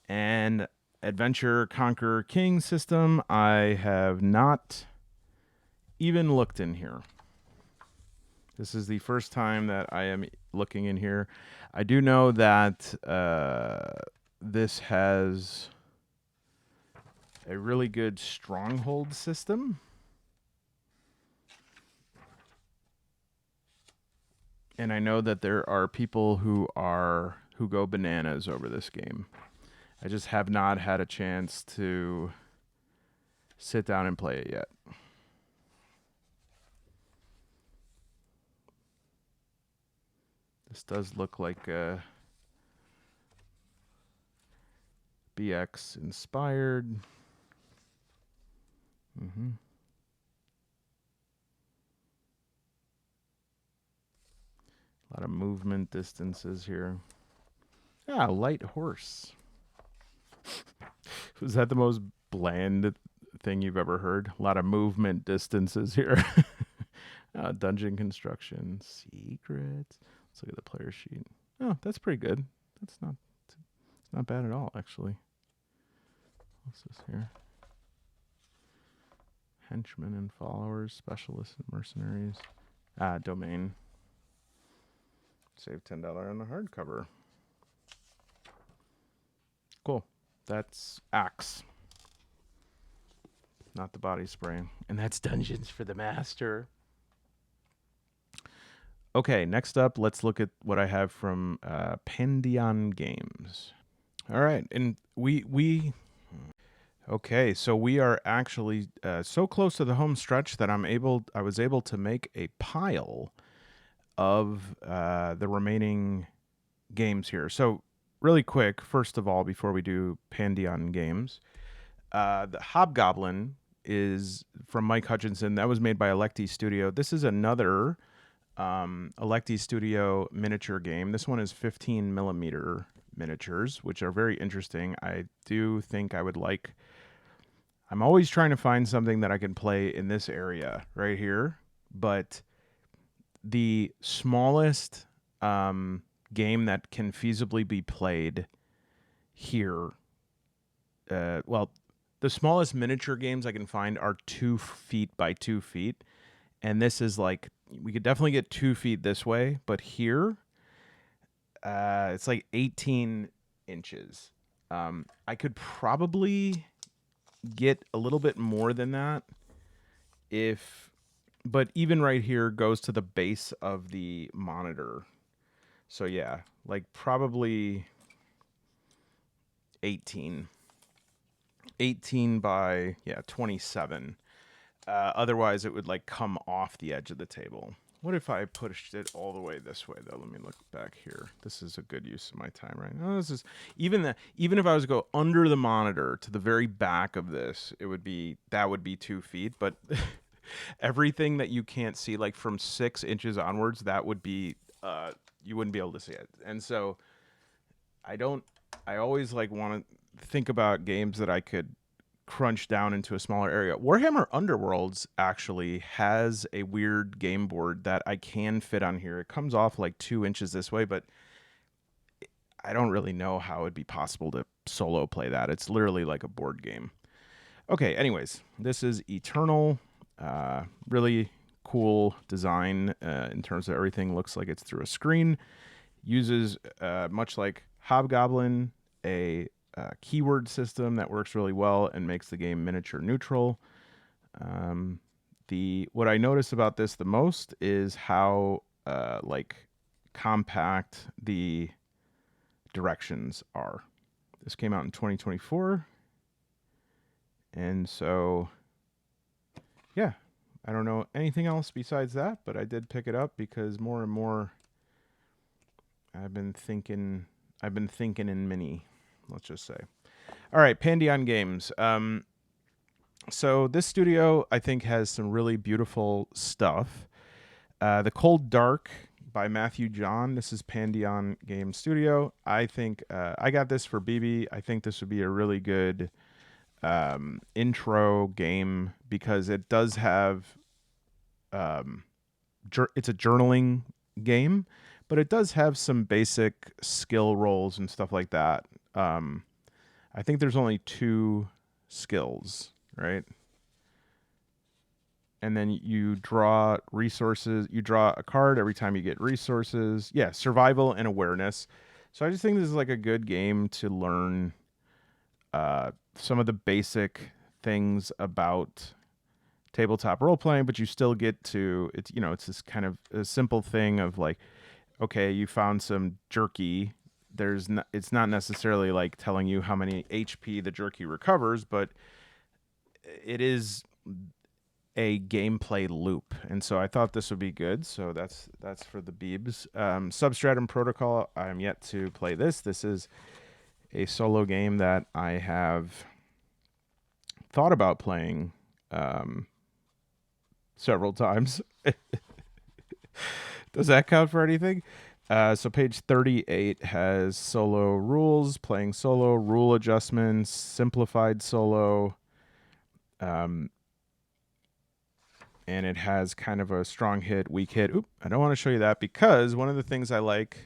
And Adventure Conquer King system, I have not even looked in here. This is the first time that I am looking in here. I do know that this has a really good stronghold system. And I know that there are people who go bananas over this game. I just have not had a chance to sit down and play it yet. This does look like a BX inspired. A lot of movement distances here. Light horse. Was that the most bland thing you've ever heard? A lot of movement distances here. Dungeon construction. Secrets. Let's look at the player sheet. Oh, that's pretty good. It's not bad at all, actually. What's this here? Henchmen and followers, specialists and mercenaries. Domain. Save $10 on the hardcover. Cool. That's ACKS. Not the body spray. And that's Dungeons for the Master. Okay, next up, let's look at what I have from Pendragon Games. All right, and okay, so we are actually so close to the home stretch that I was able to make a pile of the remaining games here. So really quick, first of all, before we do Pendragon Games, the Hobgoblin is from Mike Hutchinson. That was made by Electi Studio. This is another Electi Studio miniature game. This one is 15 millimeter miniatures, which are very interesting. I do think I would like... I'm always trying to find something that I can play in this area right here, but the smallest game that can feasibly be played here, well, the smallest miniature games I can find are 2 feet by 2 feet, and this is like, we could definitely get 2 feet this way, but here, it's like 18 inches. I could probably get a little bit more than that but even right here goes to the base of the monitor. So yeah, like probably 18 by 27. Otherwise it would like come off the edge of the table. What if I pushed it all the way this way though? Let me look back here. This is a good use of my time right now. This is even if I was to go under the monitor to the very back of this, that would be 2 feet, but everything that you can't see, like from 6 inches onwards, that would be you wouldn't be able to see it. And so I always like want to think about games that I could crunch down into a smaller area. Warhammer Underworlds actually has a weird game board that I can fit on here. It comes off like 2 inches this way, but I don't really know how it'd be possible to solo play that. It's literally like a board game. Okay, anyways, this is Eternøl. Really cool design in terms of everything. Looks like it's through a screen. Uses, much like Hobgoblin, a keyword system that works really well and makes the game miniature neutral. what I notice about this the most is how like compact the directions are. This came out in 2024, and so yeah, I don't know anything else besides that, but I did pick it up because more and more I've been thinking in mini, let's just say. All right, Pendragon Games. So this studio, I think, has some really beautiful stuff. The Cold Dark by Matthew John. This is Pendragon Game Studio. I think I got this for BB. I think this would be a really good intro game because it does have it's a journaling game, but it does have some basic skill rolls and stuff like that. I think there's only 2 skills, right? And then you draw resources. You draw a card every time you get resources. Yeah, survival and awareness. So I just think this is like a good game to learn some of the basic things about tabletop role playing, but you still get to it's it's this kind of a simple thing of like, okay, you found some jerky. It's not necessarily like telling you how many HP the jerky recovers, but it is a gameplay loop, and so I thought this would be good. So that's for the Beebs. Substratum Protocol. I'm yet to play this. This is a solo game that I have thought about playing several times. Does that count for anything? So page 38 has solo rules, playing solo, rule adjustments, simplified solo. And it has kind of a strong hit, weak hit. Oop, I don't want to show you that because one of the things I like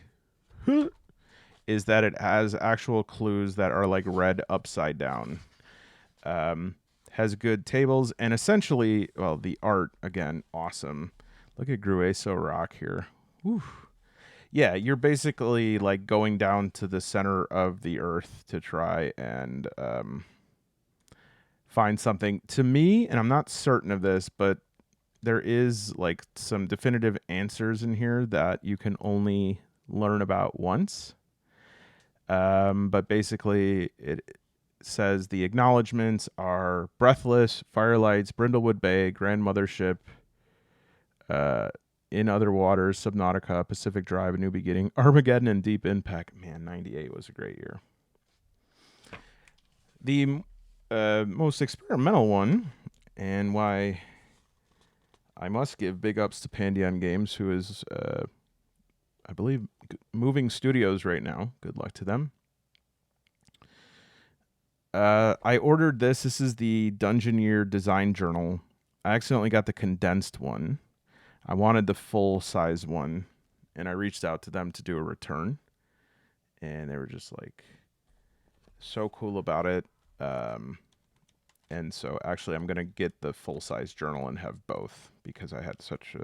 is that it has actual clues that are like read upside down. Has good tables and essentially, well, the art, again, awesome. Look at Grueso Rock here. Whew. Yeah, you're basically like going down to the center of the earth to try and find something. To me, and I'm not certain of this, but there is like some definitive answers in here that you can only learn about once. But basically, it says the acknowledgements are Breathless, Firelights, Brindlewood Bay, Grand Mothership, In Other Waters, Subnautica, Pacific Drive, A New Beginning, Armageddon, and Deep Impact. Man, 98 was a great year. The most experimental one, and why I must give big ups to Pendragon Games, who is, I believe, moving studios right now. Good luck to them. I ordered this. This is the Dungeoneer Design Journal. I accidentally got the condensed one. I wanted the full-size one, and I reached out to them to do a return. And they were just, like, so cool about it. And so, actually, I'm going to get the full-size journal and have both because I had such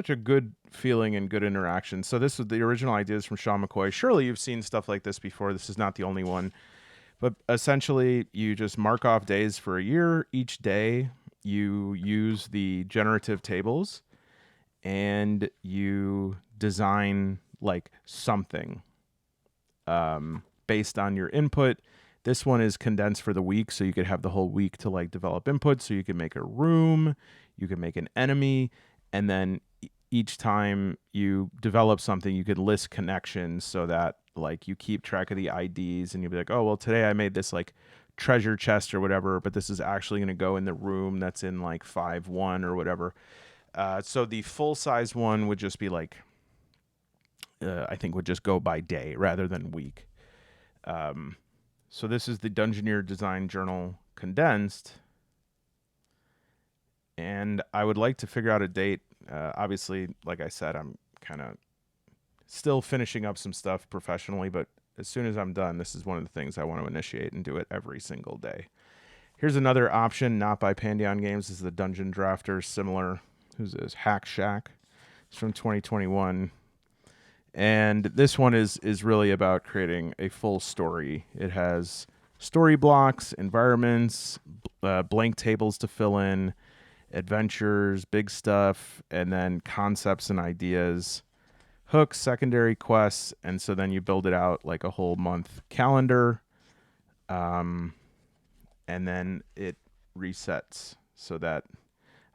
a good feeling and good interaction. So this was the original ideas from Sean McCoy. Surely you've seen stuff like this before. This is not the only one. But essentially, you just mark off days for a year. Each day, you use the generative tables, and you design like something based on your input. This one is condensed for the week, so you could have the whole week to like develop input. So you can make a room, you can make an enemy, and then each time you develop something, you could list connections so that like you keep track of the IDs, and you'll be like, oh, well, today I made this like treasure chest or whatever, but this is actually going to go in the room that's in like 5-1 or whatever. So the full size one would just be like, I think would just go by day rather than week. So this is the Dungeoneer Design Journal condensed. And I would like to figure out a date. Obviously, like I said, I'm kind of still finishing up some stuff professionally, but as soon as I'm done, this is one of the things I want to initiate and do it every single day. Here's another option, not by Pendragon Games. This is the Dungeon Drafter, similar. Who's this? Hack Shack. It's from 2021. And this one is really about creating a full story. It has story blocks, environments, blank tables to fill in. adventures, big stuff, and then concepts and ideas, hooks, secondary quests, and so then you build it out like a whole month calendar, and then it resets so that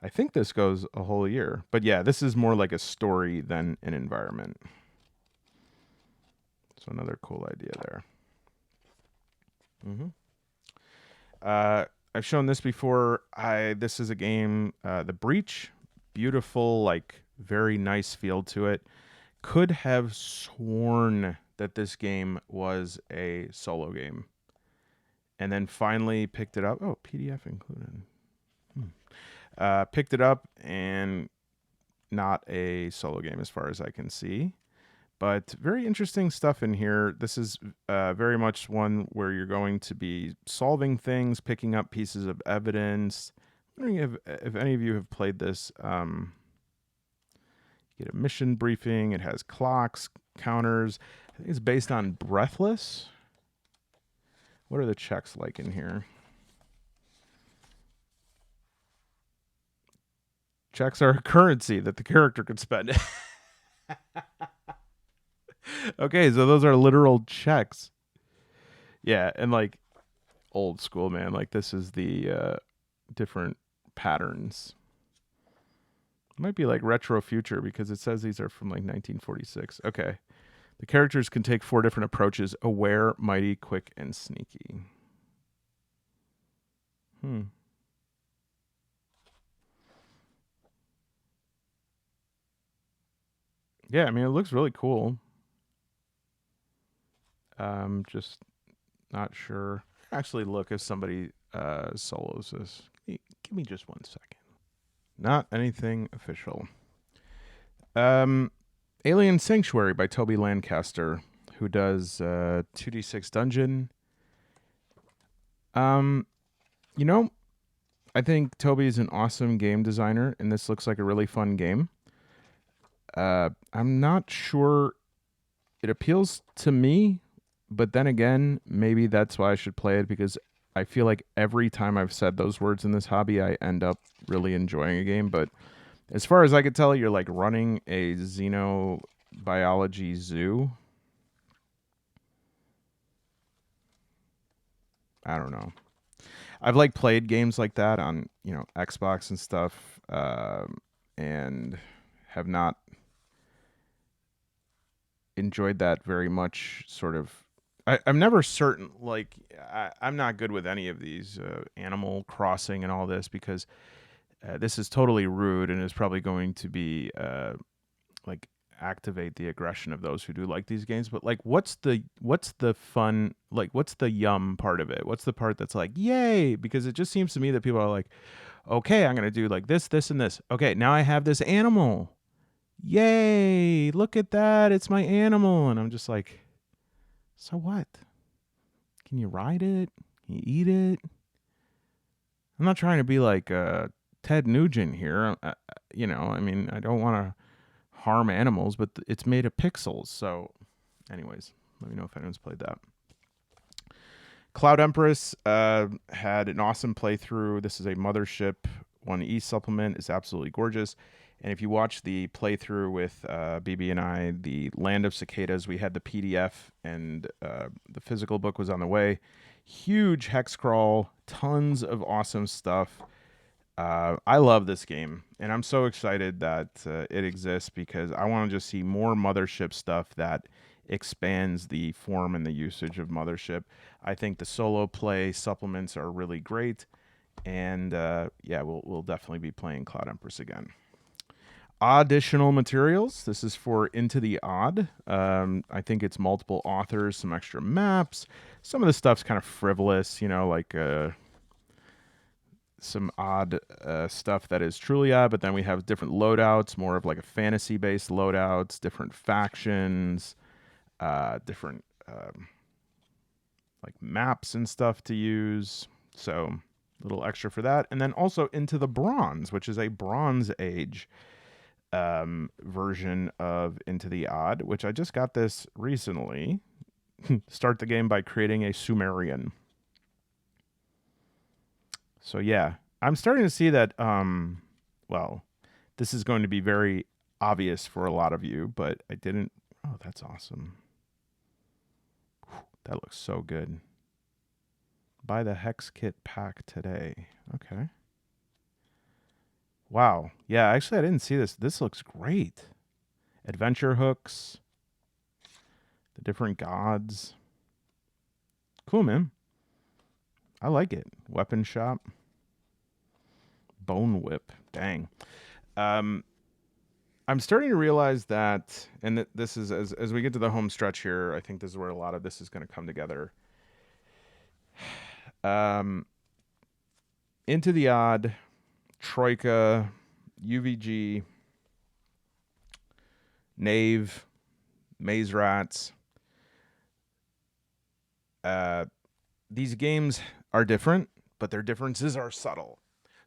I think this goes a whole year. But yeah, this is more like a story than an environment. So another cool idea there. I've shown this before. This is a game, The Breach. Beautiful, like very nice feel to it. Could have sworn that this game was a solo game. And then finally picked it up. Oh, PDF included. Picked it up and not a solo game as far as I can see. But very interesting stuff in here. This is very much one where you're going to be solving things, picking up pieces of evidence. I'm wondering if any of you have played this. You get a mission briefing. It has clocks, counters. I think it's based on Breathless. What are the checks like in here? Checks are a currency that the character could spend. Okay, so those are literal checks. Yeah, and like old school, man. Like this is the different patterns. It might be like retro future because it says these are from like 1946. Okay. The characters can take 4 different approaches: aware, mighty, quick, and sneaky. Yeah, I mean, it looks really cool. Just not sure. Actually, look if somebody solos this. Give me just 1 second. Not anything official. Alien Sanctuary by Toby Lancaster, who does 2d6 Dungeon. You know, I think Toby is an awesome game designer, and this looks like a really fun game. I'm not sure it appeals to me, but then again, maybe that's why I should play it, because I feel like every time I've said those words in this hobby, I end up really enjoying a game. But as far as I could tell, you're like running a xenobiology zoo. I don't know. I've like played games like that on, Xbox and stuff, and have not enjoyed that very much. Sort of, I'm never certain. Like, I'm not good with any of these Animal Crossing and all this, because this is totally rude and is probably going to be like activate the aggression of those who do like these games. But like, what's the fun, like what's the yum part of it? What's the part that's like yay? Because it just seems to me that people are like, okay, I'm gonna do like this, and this. Okay, now I have this animal. Yay, look at that, it's my animal. And I'm just like, so what? Can you ride it? Can you eat it? I'm not trying to be like Ted Nugent here. I mean, I don't want to harm animals, but it's made of pixels. So anyways, let me know if anyone's played that. Cloud Empress had an awesome playthrough. This is a Mothership 1E supplement. It's absolutely gorgeous. And if you watch the playthrough with BB and I, the Land of Cicadas, we had the PDF, and the physical book was on the way. Huge hex crawl, tons of awesome stuff. I love this game, and I'm so excited that it exists, because I want to just see more Mothership stuff that expands the form and the usage of Mothership. I think the solo play supplements are really great, and yeah, we'll definitely be playing Cloud Empress again. Additional Materials. This is for Into the Odd. I think it's multiple authors, some extra maps. Some of the stuff's kind of frivolous, like some odd stuff that is truly odd, but then we have different loadouts, more of like a fantasy-based loadouts, different factions, different like maps and stuff to use. So a little extra for that. And then also Into the Bronze, which is a Bronze Age version of Into the Odd, which I just got this recently. Start the game by creating a Sumerian. So yeah, I'm starting to see that well, this is going to be very obvious for a lot of you, but I didn't. Oh, that's awesome. Whew, that looks so good. Buy the Hex Kit pack today. Okay. Wow. Yeah, actually, I didn't see this. This looks great. Adventure hooks. The different gods. Cool, man. I like it. Weapon shop. Bone whip. Dang. I'm starting to realize that, and this is, as we get to the home stretch here, I think this is where a lot of this is going to come together. Into the Odd, Troika, UVG, Knave, Maze Rats. These games are different, but their differences are subtle.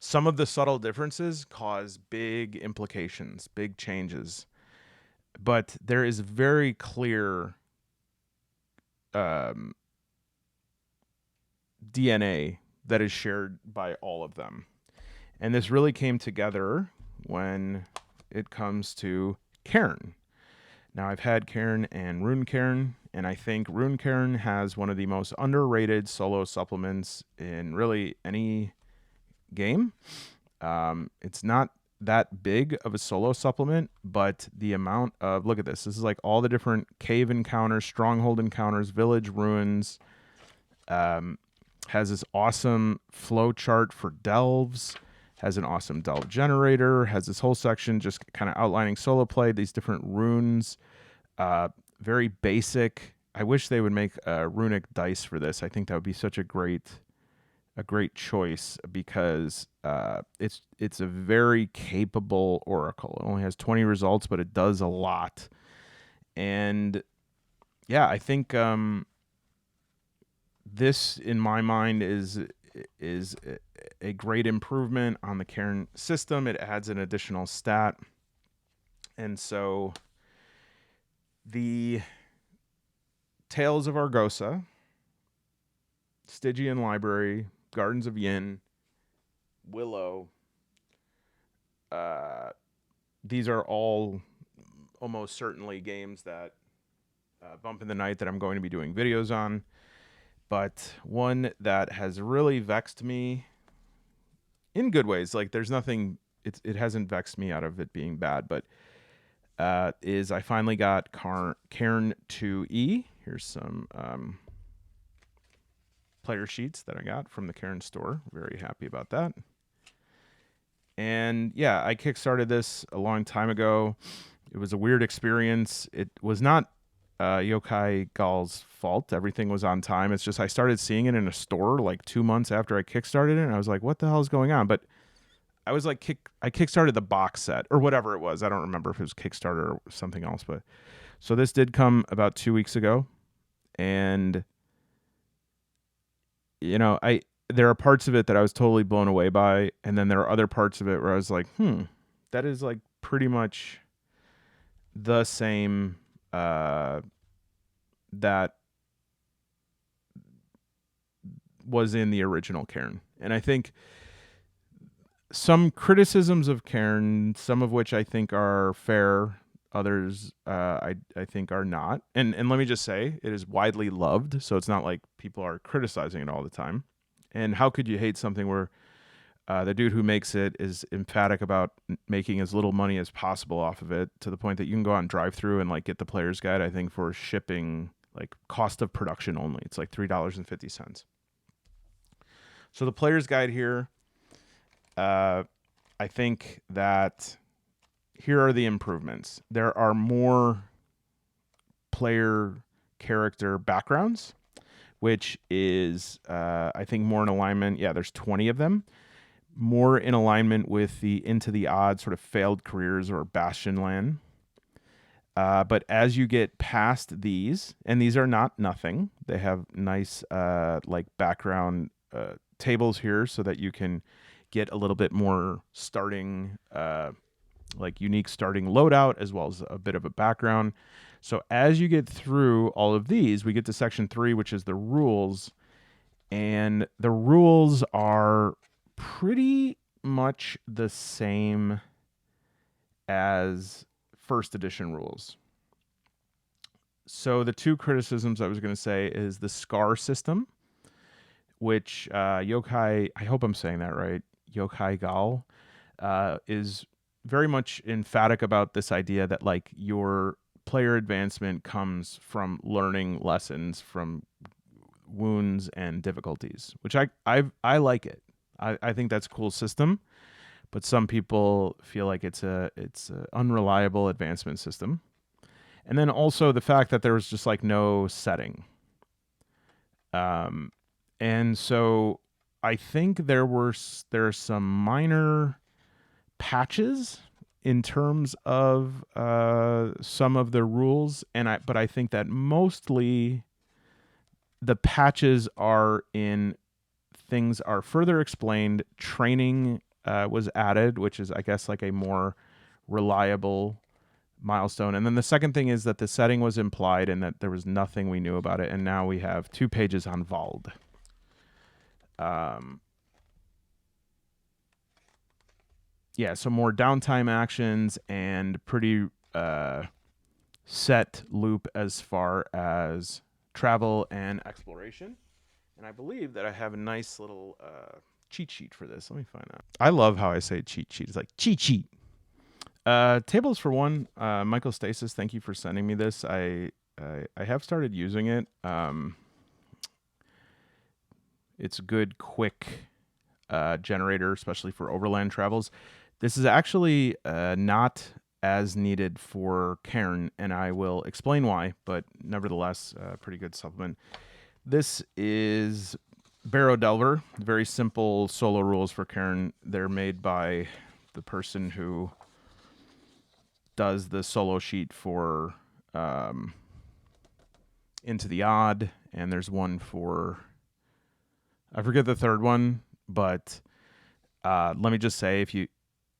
Some of the subtle differences cause big implications, big changes. But there is very clear DNA that is shared by all of them. And this really came together when it comes to Cairn. Now, I've had Cairn and Runecairn, and I think Runecairn has one of the most underrated solo supplements in really any game. It's not that big of a solo supplement, but the amount of, look at this. This is like all the different cave encounters, stronghold encounters, village ruins. Has this awesome flow chart for delves. Has an awesome delve generator. Has this whole section just kind of outlining solo play, these different runes. Very basic. I wish they would make runic dice for this. I think that would be such a great choice, because it's a very capable oracle. It only has 20 results, but it does a lot. And yeah, I think this, in my mind, is a great improvement on the Cairn system. It adds an additional stat. And so the Tales of Argosa, Stygian Library, Gardens of Yin, Willow, these are all almost certainly games that bump in the night that I'm going to be doing videos on. But one that has really vexed me in good ways, like there's nothing, it hasn't vexed me out of it being bad, but is I finally got Cairn 2E. Here's some player sheets that I got from the Cairn store. Very happy about that. And yeah, I kickstarted this a long time ago. It was a weird experience. It was not Yokai Gall's fault. Everything was on time. It's just I started seeing it in a store like 2 months after I kickstarted it, and I was like, what the hell is going on? But I was like, I kickstarted the box set or whatever it was. I don't remember if it was Kickstarter or something else. But so this did come about 2 weeks ago, and you know, there are parts of it that I was totally blown away by, and then there are other parts of it where I was like, that is like pretty much the same that was in the original Cairn. And I think some criticisms of Cairn, some of which I think are fair, others I think are not. And let me just say, it is widely loved, so it's not like people are criticizing it all the time. And how could you hate something where the dude who makes it is emphatic about making as little money as possible off of it, to the point that you can go on drive-through and like get the player's guide, I think, for shipping, like cost of production only. It's like $3.50. So the player's guide here, I think that here are the improvements. There are more player character backgrounds, which is, I think, more in alignment. Yeah, there's 20 of them. More in alignment with the Into the Odd sort of failed careers or Bastion land. But as you get past these, and these are not nothing, they have nice like background tables here so that you can get a little bit more starting, like unique starting loadout, as well as a bit of a background. So as you get through all of these, we get to section 3, which is the rules. And the rules are pretty much the same as first edition rules. So the two criticisms I was going to say is the Scar system, which Yokai, I hope I'm saying that right, Yokai Gal, is very much emphatic about this idea that like your player advancement comes from learning lessons from wounds and difficulties, which I like it. I think that's a cool system, but some people feel like it's a unreliable advancement system. And then also the fact that there was just like no setting. And so I think there's some minor patches in terms of some of the rules, but I think that mostly the patches are in things are further explained. Training was added, which is I guess like a more reliable milestone. And then the second thing is that the setting was implied and that there was nothing we knew about it. And now we have 2 pages on Vald. Yeah, so more downtime actions and pretty set loop as far as travel and exploration. And I believe that I have a nice little cheat sheet for this. Let me find that. I love how I say cheat sheet. It's like cheat sheet. Tables for one. Michael Stasis, thank you for sending me this. I have started using it. It's a good, quick generator, especially for overland travels. This is actually not as needed for Cairn, and I will explain why, but nevertheless, pretty good supplement. This is Barrow Delver, very simple solo rules for Cairn. They're made by the person who does the solo sheet for Into the Odd, and there's one for, I forget the third one, but let me just say,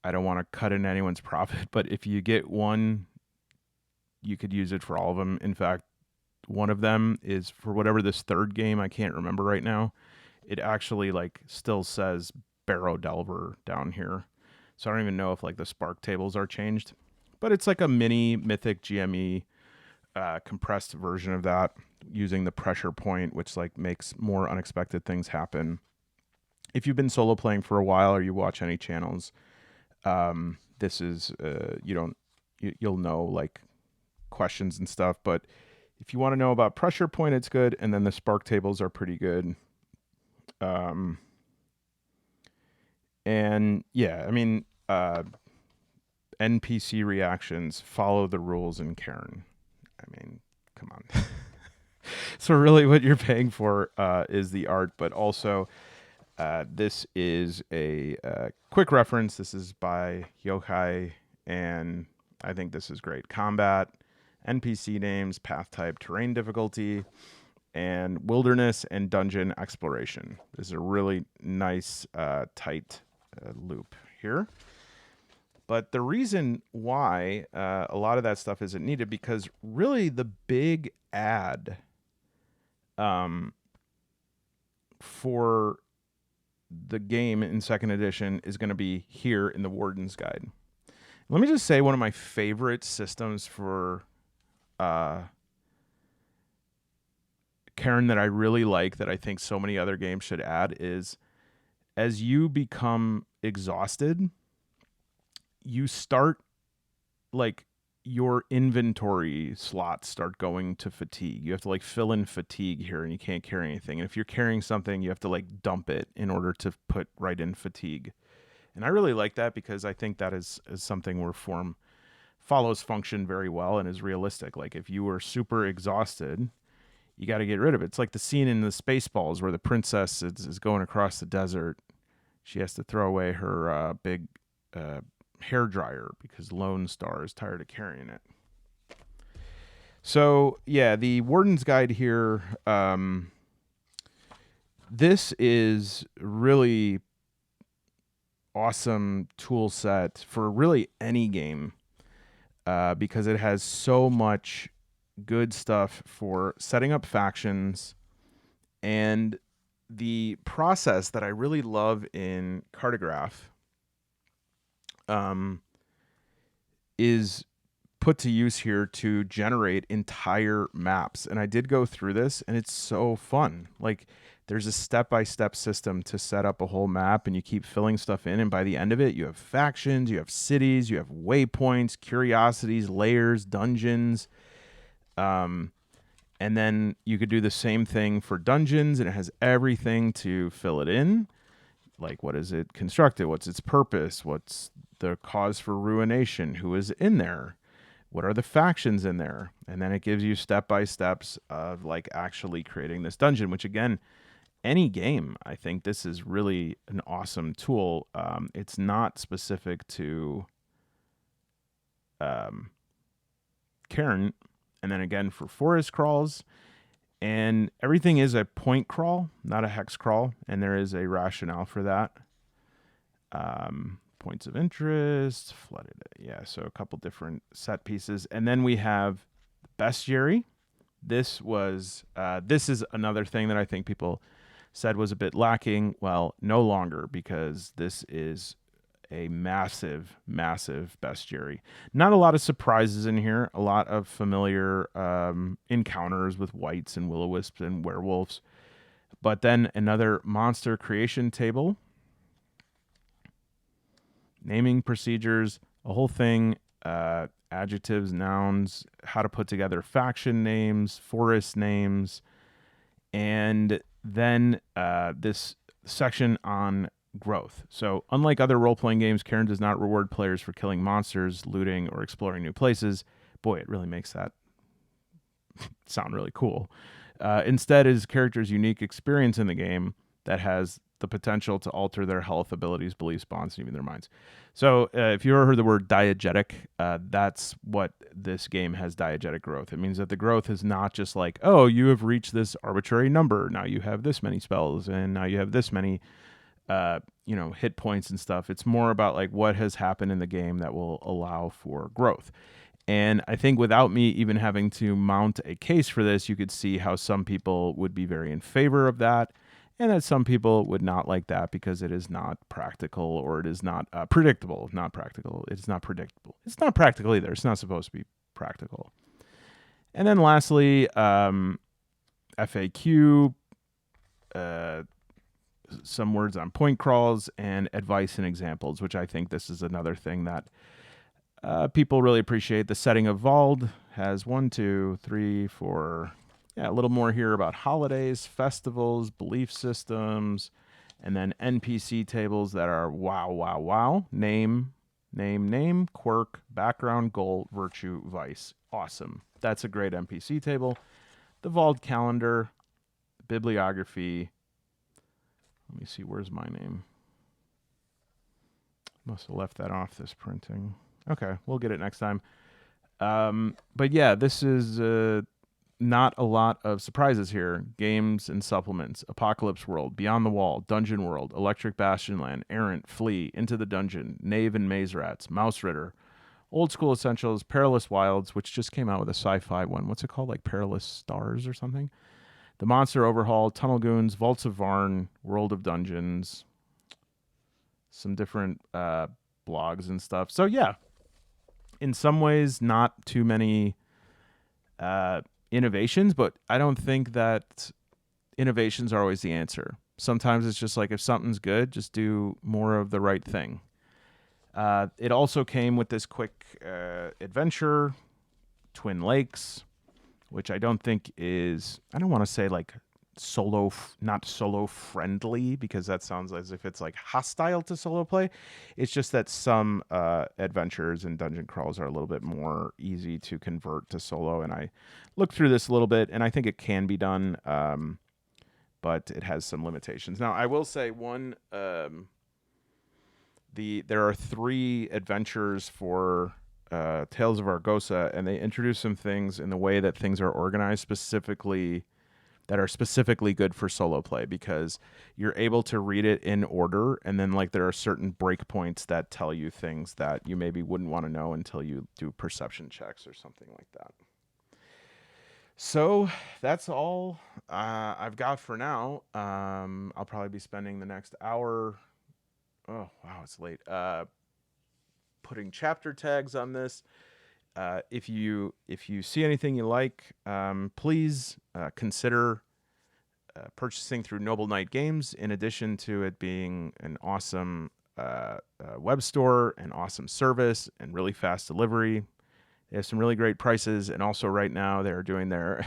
I don't want to cut in anyone's profit, but if you get one, you could use it for all of them. In fact, one of them is for whatever this third game, I can't remember right now. It actually like still says Barrow Delver down here. So I don't even know if like the spark tables are changed, but it's like a mini Mythic GME compressed version of that using the pressure point, which like makes more unexpected things happen. If you've been solo playing for a while or you watch any channels, this is you'll know like questions and stuff, but if you want to know about pressure point, it's good. And then the spark tables are pretty good. And yeah, I mean, NPC reactions follow the rules in Cairn. I mean, come on. So really what you're paying for is the art, but also this is a quick reference. This is by Yokai, and I think this is great. Combat, NPC names, path type, terrain difficulty, and wilderness and dungeon exploration. This is a really nice, tight loop here. But the reason why a lot of that stuff isn't needed, because really the big ad for the game in second edition is going to be here in the Warden's Guide. Let me just say one of my favorite systems for Cairn that I really like, that I think so many other games should add, is as you become exhausted, you start like your inventory slots start going to fatigue. You have to like fill in fatigue here, and you can't carry anything. And if you're carrying something, you have to like dump it in order to put right in fatigue. And I really like that because I think that is something where form follows function very well and is realistic. Like if you were super exhausted, you got to get rid of it. It's like the scene in the Spaceballs where the princess is going across the desert. She has to throw away her big hair dryer because Lone Star is tired of carrying it. So yeah, the Warden's Guide here. This is really awesome tool set for really any game because it has so much good stuff for setting up factions, and the process that I really love in Cartograph is put to use here to generate entire maps. And I did go through this, and it's so fun. Like, there's a step-by-step system to set up a whole map, and you keep filling stuff in, and by the end of it, you have factions, you have cities, you have waypoints, curiosities, layers, dungeons. And then you could do the same thing for dungeons, and it has everything to fill it in. Like, what is it constructed? What's its purpose? What's the cause for ruination? Who is in there? What are the factions in there? And then it gives you step-by-steps of like actually creating this dungeon, which again, any game, I think this is really an awesome tool. It's not specific to Cairn. And then again for forest crawls, and everything is a point crawl, not a hex crawl, and there is a rationale for that. Points of interest, flooded. Yeah, so a couple different set pieces. And then we have bestiary. This is another thing that I think people said was a bit lacking. Well, no longer, because this is a massive, massive bestiary. Not a lot of surprises in here. A lot of familiar encounters with wights and will-o-wisps and werewolves. But then another monster creation table. Naming procedures, a whole thing, adjectives, nouns, how to put together faction names, forest names, and then this section on growth. So unlike other role-playing games, Cairn does not reward players for killing monsters, looting, or exploring new places. Boy, it really makes that sound really cool. Instead, is characters' unique experience in the game that has the potential to alter their health, abilities, beliefs, bonds, and even their minds. So if you ever heard the word diegetic, that's what this game has, diegetic growth. It means that the growth is not just like, oh, you have reached this arbitrary number. Now you have this many spells, and now you have this many hit points and stuff. It's more about like what has happened in the game that will allow for growth. And I think without me even having to mount a case for this, you could see how some people would be very in favor of that, and that some people would not like that because it is not practical, or it is not predictable. Not practical. It's not predictable. It's not practical either. It's not supposed to be practical. And then lastly, FAQ, some words on point crawls, and advice and examples, which I think this is another thing that people really appreciate. The setting of Vald has 1, 2, 3, 4... Yeah, a little more here about holidays, festivals, belief systems, and then NPC tables that are wow, wow, wow. Name, quirk, background, goal, virtue, vice. Awesome. That's a great NPC table. The Vault calendar, bibliography. Let me see, where's my name? Must have left that off this printing. Okay, we'll get it next time. But yeah, this is... not a lot of surprises here. Games and supplements, Apocalypse World, Beyond the Wall, Dungeon World, Electric Bastionland, Errant, Flee, Into the Dungeon, Knave and Maze Rats, Mouse Ritter, Old School Essentials, Perilous Wilds, which just came out with a sci-fi one. What's it called? Like Perilous Stars or something? The Monster Overhaul, Tunnel Goons, Vaults of Varn, World of Dungeons, some different blogs and stuff. So yeah, in some ways, not too many innovations, but I don't think that innovations are always the answer. Sometimes it's just like, if something's good, just do more of the right thing. It also came with this quick adventure, Twin Lakes, which I don't think is, I don't want to say like not solo friendly, because that sounds as if it's like hostile to solo play. It's just that some adventures and dungeon crawls are a little bit more easy to convert to solo, and I looked through this a little bit, and I think it can be done, but it has some limitations. Now, I will say there are 3 adventures for Tales of Argosa, and they introduce some things in the way that things are organized that are specifically good for solo play, because you're able to read it in order, and then like there are certain breakpoints that tell you things that you maybe wouldn't want to know until you do perception checks or something like that. So that's all I've got for now. I'll probably be spending the next hour. Oh, wow, it's late. putting chapter tags on this. If you see anything you like, please consider purchasing through Noble Knight Games. In addition to it being an awesome web store, an awesome service, and really fast delivery, they have some really great prices. And also right now they're doing their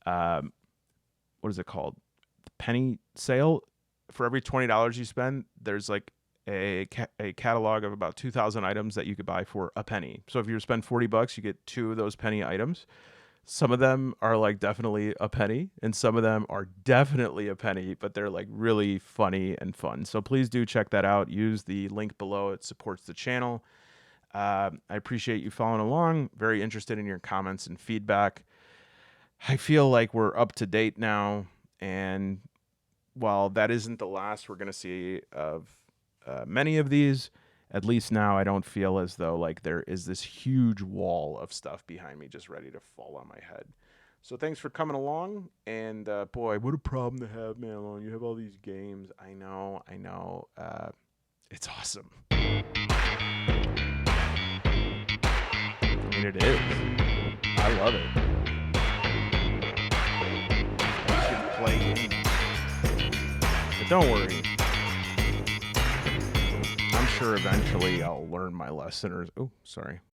what is it called? Penny sale. For every $20 you spend, there's like a catalog of about 2,000 items that you could buy for a penny. So if you spend $40, you get 2 of those penny items. Some of them are like definitely a penny, and some of them are definitely a penny, but they're like really funny and fun. So please do check that out. Use the link below. It supports the channel. I appreciate you following along. Very interested in your comments and feedback. I feel like we're up to date now, and while that isn't the last we're going to see of many of these, at least now I don't feel as though like there is this huge wall of stuff behind me just ready to fall on my head. So thanks for coming along, and boy, what a problem to have, man. You have all these games. I know. It's awesome. I mean, it is. I love it. I should play games. But don't worry. I'm sure eventually I'll learn my lesson. Oh, sorry.